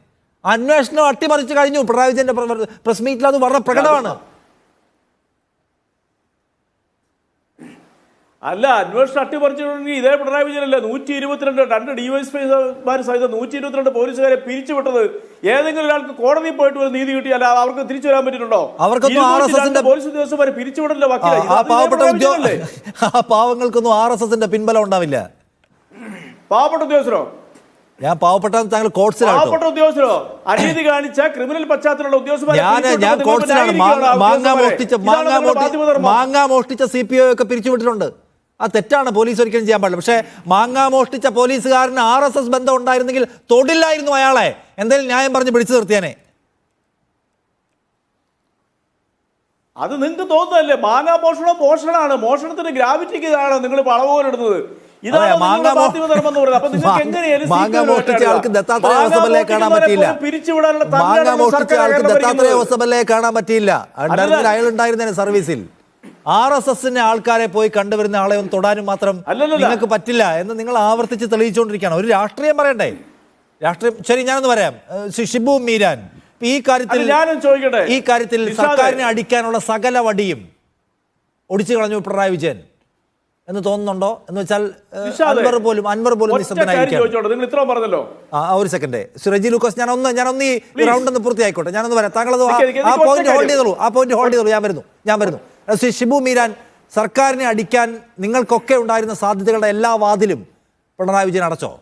അന്വേഷണം അട്ടിമറിച്ച് കഴിഞ്ഞു. പിണറായി വിജയന്റെ പ്രസ് മീറ്റിൽ അത് വളരെ പ്രകടമാണ്. അല്ല, അന്വേഷണം അട്ടിമറിച്ചിട്ടുണ്ടെങ്കിൽ ഇതേ പിണറായി വിജയനല്ല 122 DYSPമാർ സഹിതം 122 പോലീസുകാരെ പിരിച്ചുവിട്ടത്. ഏതെങ്കിലും ഒരാൾക്ക് കോടതിയിൽ പോയിട്ട് ഒരു നീതി കിട്ടിയാൽ അവർക്ക് തിരിച്ചു വരാൻ പറ്റിയിട്ടുണ്ടോ? പോലീസ് ഉദ്യോഗസ്ഥന്മാരെ പിരിച്ചുവിടല്ലോ. പാവങ്ങൾക്കൊന്നും RSSന്റെ പിൻബലം ഉണ്ടാവില്ല. പാവപ്പെട്ട ഉദ്യോഗസ്ഥരോ? ഞാൻ പാവപ്പെട്ട താങ്കൾ കോട്സിലാട്ടോ. പാവപ്പെട്ട ഉദ്യോഗസ്ഥരോ അനീതി കാണിച്ച ക്രിമിനൽ പശ്ചാത്തലമുള്ള ഉദ്യോഗസ്ഥരെ ഞാൻ കോട്സിലാണ്. മാങ്ങ മോഷ്ടിച്ച CPO ഒക്കെ പിരിച്ചുവിട്ടിട്ടുണ്ട്. ആ തെറ്റാണ്, പോലീസ് ഒരിക്കലും ചെയ്യാൻ പാടില്ല. പക്ഷേ മാങ്ങ മോഷ്ടിച്ച പോലീസുകാരന് RSS ബന്ധം ഉണ്ടായിരുന്നെങ്കിൽ തൊടില്ലായിരുന്നു അയാളെ, എന്തെങ്കിലും ന്യായം പറഞ്ഞ് പിടിച്ചു നിർത്തിയാനെ. അത് നിങ്ങൾക്ക് തോന്നുന്നല്ലേ? മാങ്ങാ മോഷണം മോഷണമാണ്. മോഷണത്തിന് ഗ്രാവിറ്റിക്ക് ആണ് നിങ്ങൾ പളവ് പോലെ ഇടുന്നത്. മാങ്ങ മോഷ്ടിച്ച ആൾക്ക് ദത്താത്രേയ ഹോസ്പിറ്റലിലെ കാണാൻ പറ്റിയില്ല. മാങ്ങ മോഷ്ടിച്ച ആൾക്ക് ദത്താത്രേയ ഹോസ്പിറ്റലിലെ കാണാൻ പറ്റിയില്ല. അയാൾ ഉണ്ടായിരുന്നേനെ സർവീസിൽ. RSSന്റെ ആൾക്കാരെ പോയി കണ്ടുവരുന്ന ആളെ ഒന്ന് തൊടാനും മാത്രം നിങ്ങൾക്ക് പറ്റില്ല എന്ന് നിങ്ങൾ ആവർത്തിച്ച് തെളിയിച്ചുകൊണ്ടിരിക്കുകയാണ്. ഒരു രാഷ്ട്രീയം പറയണ്ടേ? രാഷ്ട്രീയം ശരി, ഞാനൊന്ന് പറയാം. ഷിബു മീരാൻ ഈ കാര്യത്തിൽ സർക്കാരിനെ അടിക്കാനുള്ള സകല വടിയും ഒടിച്ചു കളഞ്ഞു പിണറായി വിജയൻ എന്ന് തോന്നുന്നുണ്ടോ? എന്ന് വെച്ചാൽ അൻവർ പോലും ഒരു സെക്കൻഡ് റെജി ലൂക്കോസ്, ഞാനൊന്ന് ഈ റൗണ്ട് ഒന്ന് പൂർത്തിയായിക്കോട്ടെ. ഞാനൊന്ന് പറയാം. താങ്കളത് ആ പോയിന്റ് ഹോൾഡ് ചെയ്തോളൂ. ഞാൻ വരുന്നു. ഷിബു മീരാൻ, സർക്കാരിനെ അടിക്കാൻ നിങ്ങൾക്കൊക്കെ ഉണ്ടായിരുന്ന സാധ്യതകളുടെ എല്ലാ വാതിലും പിണറായി വിജയൻ അടച്ചോ?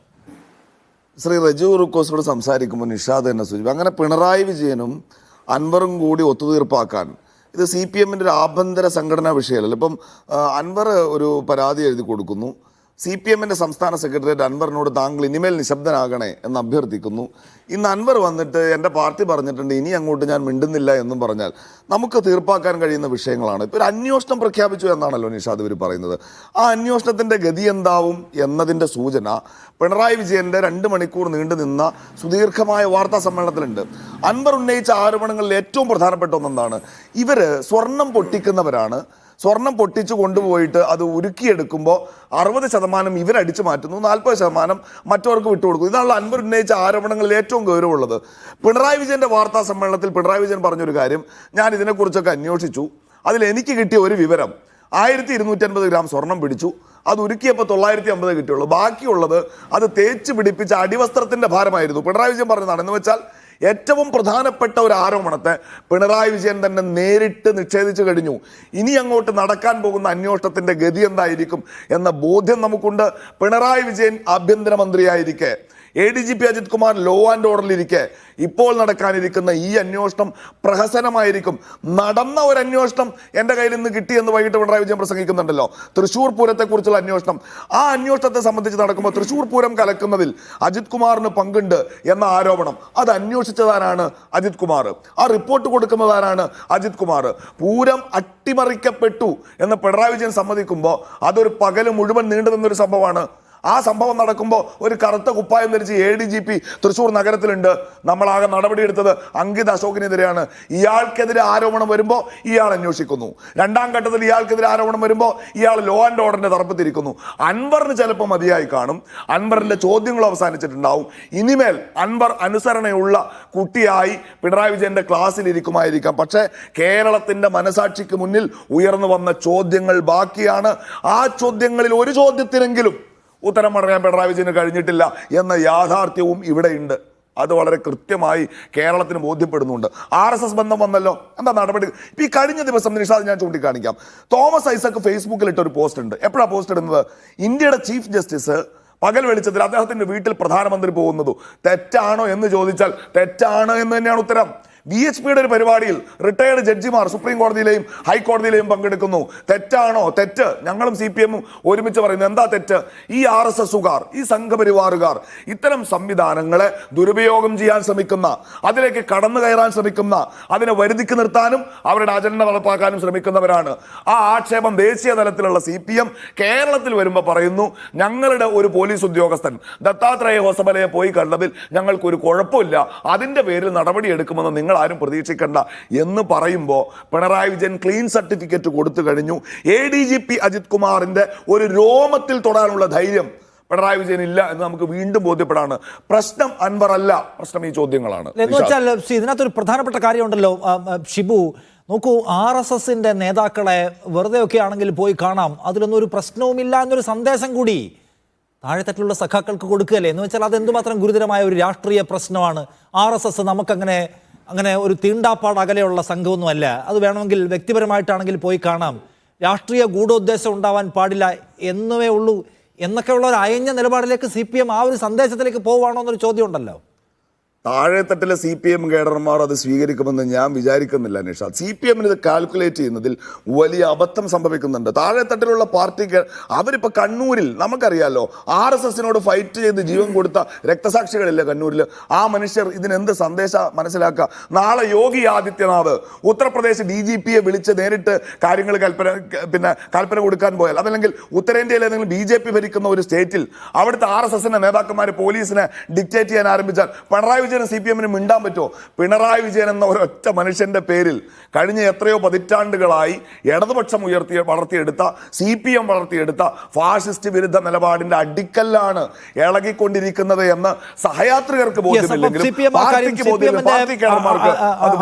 ശ്രീ റജു റുക്കോസിനോട് സംസാരിക്കുമ്പോൾ നിഷാദ് തന്നെ സൂചിപ്പിച്ചു, അങ്ങനെ പിണറായി വിജയനും അൻവറും കൂടി ഒത്തുതീർപ്പാക്കാൻ ഇത് CPMന്റെ ഒരു ആഭ്യന്തര സംഘടനാ വിഷയമല്ല. ഇപ്പം അൻവർ ഒരു പരാതി എഴുതി കൊടുക്കുന്നു. CPMന്റെ സംസ്ഥാന സെക്രട്ടേറിയറ്റ് അൻവറിനോട് താങ്കൾ ഇനിമേൽ നിശബ്ദനാകണേ എന്ന് അഭ്യർത്ഥിക്കുന്നു. ഇന്ന് അൻവർ വന്നിട്ട് എൻ്റെ പാർട്ടി പറഞ്ഞിട്ടുണ്ട് ഇനി അങ്ങോട്ട് ഞാൻ മിണ്ടുന്നില്ല എന്നും പറഞ്ഞാൽ നമുക്ക് തീർപ്പാക്കാൻ കഴിയുന്ന വിഷയങ്ങളാണ്. ഇപ്പോൾ ഒരു അന്വേഷണം പ്രഖ്യാപിച്ചു എന്നാണല്ലോ നിഷാദ് ഇവർ പറയുന്നത്. ആ അന്വേഷണത്തിൻ്റെ ഗതി എന്താവും എന്നതിൻ്റെ സൂചന പിണറായി വിജയൻ്റെ 2 മണിക്കൂർ നീണ്ടു നിന്ന സുദീർഘമായ വാർത്താ സമ്മേളനത്തിലുണ്ട്. അൻവർ ഉന്നയിച്ച ആരോപണങ്ങളിൽ ഏറ്റവും പ്രധാനപ്പെട്ട ഒന്നെന്താണ്, ഇവർ സ്വർണം പൊട്ടിക്കുന്നവരാണ്. സ്വർണം പൊട്ടിച്ചു കൊണ്ടുപോയിട്ട് അത് ഉരുക്കിയെടുക്കുമ്പോൾ 60% ഇവരടിച്ചു മാറ്റുന്നു, 40% മറ്റവർക്ക് വിട്ടുകൊടുക്കുന്നു. ഇതാണല്ലോ അൻവർ ഉന്നയിച്ച ആരോപണങ്ങളിൽ ഏറ്റവും ഗൗരവമുള്ളത്. പിണറായി വിജയൻ്റെ വാർത്താ സമ്മേളനത്തിൽ പിണറായി വിജയൻ പറഞ്ഞൊരു കാര്യം, ഞാൻ ഇതിനെക്കുറിച്ചൊക്കെ അന്വേഷിച്ചു, അതിൽ എനിക്ക് കിട്ടിയ ഒരു വിവരം 1250 ഗ്രാം സ്വർണം പിടിച്ചു, അത് ഉരുക്കിയപ്പോൾ 950 കിട്ടിയുള്ളൂ, ബാക്കിയുള്ളത് അത് തേച്ച് പിടിപ്പിച്ച അടിവസ്ത്രത്തിൻ്റെ ഭാരമായിരുന്നു. പിണറായി വിജയൻ പറഞ്ഞതാണ്. എന്ന് വെച്ചാൽ ഏറ്റവും പ്രധാനപ്പെട്ട ഒരു ആരോപണത്തെ പിണറായി വിജയൻ തന്നെ നേരിട്ട് നിഷേധിച്ചു കഴിഞ്ഞു. ഇനി അങ്ങോട്ട് നടക്കാൻ പോകുന്ന അന്വേഷണത്തിൻ്റെ ഗതി എന്തായിരിക്കും എന്ന ബോധ്യം നമുക്കുണ്ട്. പിണറായി വിജയൻ ആഭ്യന്തരമന്ത്രിയായിരിക്കെ, ADGP Ajith Kumar law and ഓർഡറിലിരിക്കെ ഇപ്പോൾ നടക്കാനിരിക്കുന്ന ഈ അന്വേഷണം പ്രഹസനമായിരിക്കും. നടന്ന ഒരു അന്വേഷണം എൻ്റെ കയ്യിൽ നിന്ന് കിട്ടിയെന്ന് വൈകിട്ട് പിണറായി വിജയൻ പ്രസംഗിക്കുന്നുണ്ടല്ലോ. തൃശ്ശൂർ പൂരത്തെക്കുറിച്ചുള്ള അന്വേഷണം, ആ അന്വേഷണത്തെ സംബന്ധിച്ച് നടക്കുമ്പോൾ തൃശ്ശൂർ പൂരം കലക്കുന്നതിൽ അജിത് കുമാറിന് പങ്കുണ്ട് എന്ന ആരോപണം, അത് അന്വേഷിച്ചതാരാണ്? അജിത് കുമാർ. ആ റിപ്പോർട്ട് കൊടുക്കുന്നതാരാണ്? അജിത് കുമാർ. പൂരം അട്ടിമറിക്കപ്പെട്ടു എന്ന് പിണറായി വിജയൻ സമ്മതിക്കുമ്പോൾ അതൊരു പകല് മുഴുവൻ നീണ്ടു നിന്നൊരു സംഭവമാണ്. ആ സംഭവം നടക്കുമ്പോൾ ഒരു കറുത്ത കുപ്പായം ധരിച്ച് ADGP തൃശ്ശൂർ നഗരത്തിലുണ്ട്. നമ്മളാകെ നടപടിയെടുത്തത് അങ്കിത് അശോകിനെതിരെയാണ്. ഇയാൾക്കെതിരെ ആരോപണം വരുമ്പോൾ ഇയാൾ അന്വേഷിക്കുന്നു. 2ാം ഘട്ടത്തിൽ ഇയാൾക്കെതിരെ ആരോപണം വരുമ്പോൾ ഇയാൾ ലോ ആൻഡ് ഓർഡറിന്റെ തർപ്പത്തിരിക്കുന്നു. അൻവറിന് ചിലപ്പോൾ മതിയായി കാണും, അൻവറിന്റെ ചോദ്യങ്ങൾ അവസാനിച്ചിട്ടുണ്ടാവും. ഇനിമേൽ അൻവർ അനുസരണയുള്ള കുട്ടിയായി പിണറായി വിജയന്റെ ക്ലാസ്സിൽ ഇരിക്കുമായിരിക്കാം. പക്ഷേ കേരളത്തിന്റെ മനസാക്ഷിക്ക് മുന്നിൽ ഉയർന്നു വന്ന ചോദ്യങ്ങൾ ബാക്കിയാണ്. ആ ചോദ്യങ്ങളിൽ ഒരു ചോദ്യത്തിനെങ്കിലും ഉത്തരം പറയാൻ പിണറായി വിജയന് കഴിഞ്ഞിട്ടില്ല എന്ന യാഥാർത്ഥ്യവും ഇവിടെയുണ്ട്. അത് വളരെ കൃത്യമായി കേരളത്തിന് ബോധ്യപ്പെടുന്നുണ്ട്. RSS ബന്ധം വന്നല്ലോ, എന്താ നടപടി? ഇപ്പം ഈ കഴിഞ്ഞ ദിവസം നിഷാദ് ഞാൻ ചൂണ്ടിക്കാണിക്കാം, തോമസ് ഐസക് ഫേസ്ബുക്കിൽ ഇട്ടൊരു പോസ്റ്റ് ഉണ്ട്. എപ്പോഴാണ് പോസ്റ്റ് ഇടുന്നത്? ഇന്ത്യയുടെ ചീഫ് ജസ്റ്റിസ് പകൽ വെളിച്ചത്തിൽ അദ്ദേഹത്തിൻ്റെ വീട്ടിൽ പ്രധാനമന്ത്രി പോകുന്നത് തെറ്റാണോ എന്ന് ചോദിച്ചാൽ തെറ്റാണ് എന്ന് തന്നെയാണ് ഉത്തരം. VHPയുടെ ഒരു പരിപാടിയിൽ റിട്ടയർഡ് ജഡ്ജിമാർ സുപ്രീം കോടതിയിലെയും ഹൈക്കോടതിയിലെയും പങ്കെടുക്കുന്നു. തെറ്റാണോ? തെറ്റ്. ഞങ്ങളും CPMഉം ഒരുമിച്ച് പറയുന്നു. എന്താ തെറ്റ്? ഈ RSSകാർ, ഈ സംഘപരിവാറുകാർ ഇത്തരം സംവിധാനങ്ങളെ ദുരുപയോഗം ചെയ്യാൻ ശ്രമിക്കുന്ന, അതിലേക്ക് കടന്നു കയറാൻ ശ്രമിക്കുന്ന, അതിനെ വരുതിക്ക് നിർത്താനും അവരുടെ അജണ്ട നടപ്പാക്കാനും ശ്രമിക്കുന്നവരാണ്. ആ ആക്ഷേപം ദേശീയ തലത്തിലുള്ള CPM കേരളത്തിൽ വരുമ്പോൾ പറയുന്നു, ഞങ്ങളുടെ ഒരു പോലീസ് ഉദ്യോഗസ്ഥൻ ദത്താത്രേയ ഹോസബലയെ പോയി കണ്ടതിൽ ഞങ്ങൾക്കൊരു കുഴപ്പമില്ല, അതിൻ്റെ പേരിൽ നടപടിയെടുക്കുമെന്ന് നിങ്ങൾ ആരും പ്രതീക്ഷിക്കണ്ട എന്ന് പറയുമ്പോൾ പിണറായി വിജയൻ ക്ലീൻ സർട്ടിഫിക്കറ്റ് കൊടുത്തു കഴിഞ്ഞു. ADGP അജിത് കുമാറിന്റെ ഒരു രോമത്തിൽ തൊടാനുള്ള ധൈര്യം പിണറായി വിജയൻ ഇല്ല എന്ന് നമുക്ക് വീണ്ടും ബോധ്യപ്പെടാണ്. പ്രശ്നം അൻവർ അല്ല, പ്രശ്നം ഈ ചോദ്യങ്ങളാണ്. ഇതിനകത്തൊരു പ്രധാനപ്പെട്ട കാര്യമുണ്ടല്ലോ ഷിബു, നോക്കൂ, RSSന്റെ നേതാക്കളെ വെറുതെ ഒക്കെ ആണെങ്കിൽ പോയി കാണാം, അതിലൊന്നും ഒരു പ്രശ്നവുമില്ല എന്നൊരു സന്ദേശം കൂടി താഴെത്തട്ടിലുള്ള സഖാക്കൾക്ക് കൊടുക്കുകയല്ലേ? എന്ന് വെച്ചാൽ അതെന്തുമാത്രം ഗുരുതരമായ ഒരു രാഷ്ട്രീയ പ്രശ്നമാണ്. RSS അങ്ങനെ ഒരു തീണ്ടാപ്പാട് അകലെയുള്ള സംഘമൊന്നുമല്ല. അത് വേണമെങ്കിൽ വ്യക്തിപരമായിട്ടാണെങ്കിൽ പോയി കാണാം, രാഷ്ട്രീയ ഗൂഢോദ്ദേശം ഉണ്ടാവാൻ പാടില്ല എന്നുവേ ഉള്ളൂ എന്നൊക്കെയുള്ള ഒരു അയഞ്ഞ നിലപാടിലേക്ക് CPM ആ ഒരു സന്ദേശത്തിലേക്ക് പോവുകയാണോ എന്നൊരു ചോദ്യം ഉണ്ടല്ലോ. താഴെത്തട്ടിലെ CPM കേഡർമാർ അത് സ്വീകരിക്കുമെന്ന് ഞാൻ വിചാരിക്കുന്നില്ല നിഷാദ്. CPM ഇത് കാൽക്കുലേറ്റ് ചെയ്യുന്നതിൽ വലിയ അബദ്ധം സംഭവിക്കുന്നുണ്ട്. താഴെത്തട്ടിലുള്ള പാർട്ടി അവരിപ്പോൾ കണ്ണൂരിൽ നമുക്കറിയാലോ, RSSനോട് ഫൈറ്റ് ചെയ്ത് ജീവൻ കൊടുത്ത രക്തസാക്ഷികളില്ലേ കണ്ണൂരിൽ, ആ മനുഷ്യർ ഇതിനെന്ത് സന്ദേശം മനസ്സിലാക്കുക? നാളെ യോഗി ആദിത്യനാഥ് ഉത്തർപ്രദേശ് DGPയെ വിളിച്ച് നേരിട്ട് കാര്യങ്ങൾ കൽപ്പന കൊടുക്കാൻ പോയാൽ, അതല്ലെങ്കിൽ ഉത്തരേന്ത്യയിൽ ഏതെങ്കിലും BJP ഭരിക്കുന്ന ഒരു സ്റ്റേറ്റിൽ അവിടുത്തെ RSSന്റെ നേതാക്കന്മാർ പോലീസിനെ ഡിക്റ്റേറ്റ് ചെയ്യാൻ ആരംഭിച്ചാൽ പിണറായി വിജയൻ CPMന് മിണ്ടാൻ പറ്റുമോ? പിണറായി വിജയൻ എന്ന ഒരൊറ്റ മനുഷ്യന്റെ പേരിൽ കഴിഞ്ഞ എത്രയോ പതിറ്റാണ്ടുകളായി ഇടതുപക്ഷം വളർത്തിയെടുത്ത CPM വളർത്തിയെടുത്ത ഫാഷിസ്റ്റ് വിരുദ്ധ നിലപാടിന്റെ അടിക്കല്ലാണ് ഇളകിക്കൊണ്ടിരിക്കുന്നത് എന്ന് സഹയാത്രികർക്ക് ബോധ്യമില്ലെങ്കിലും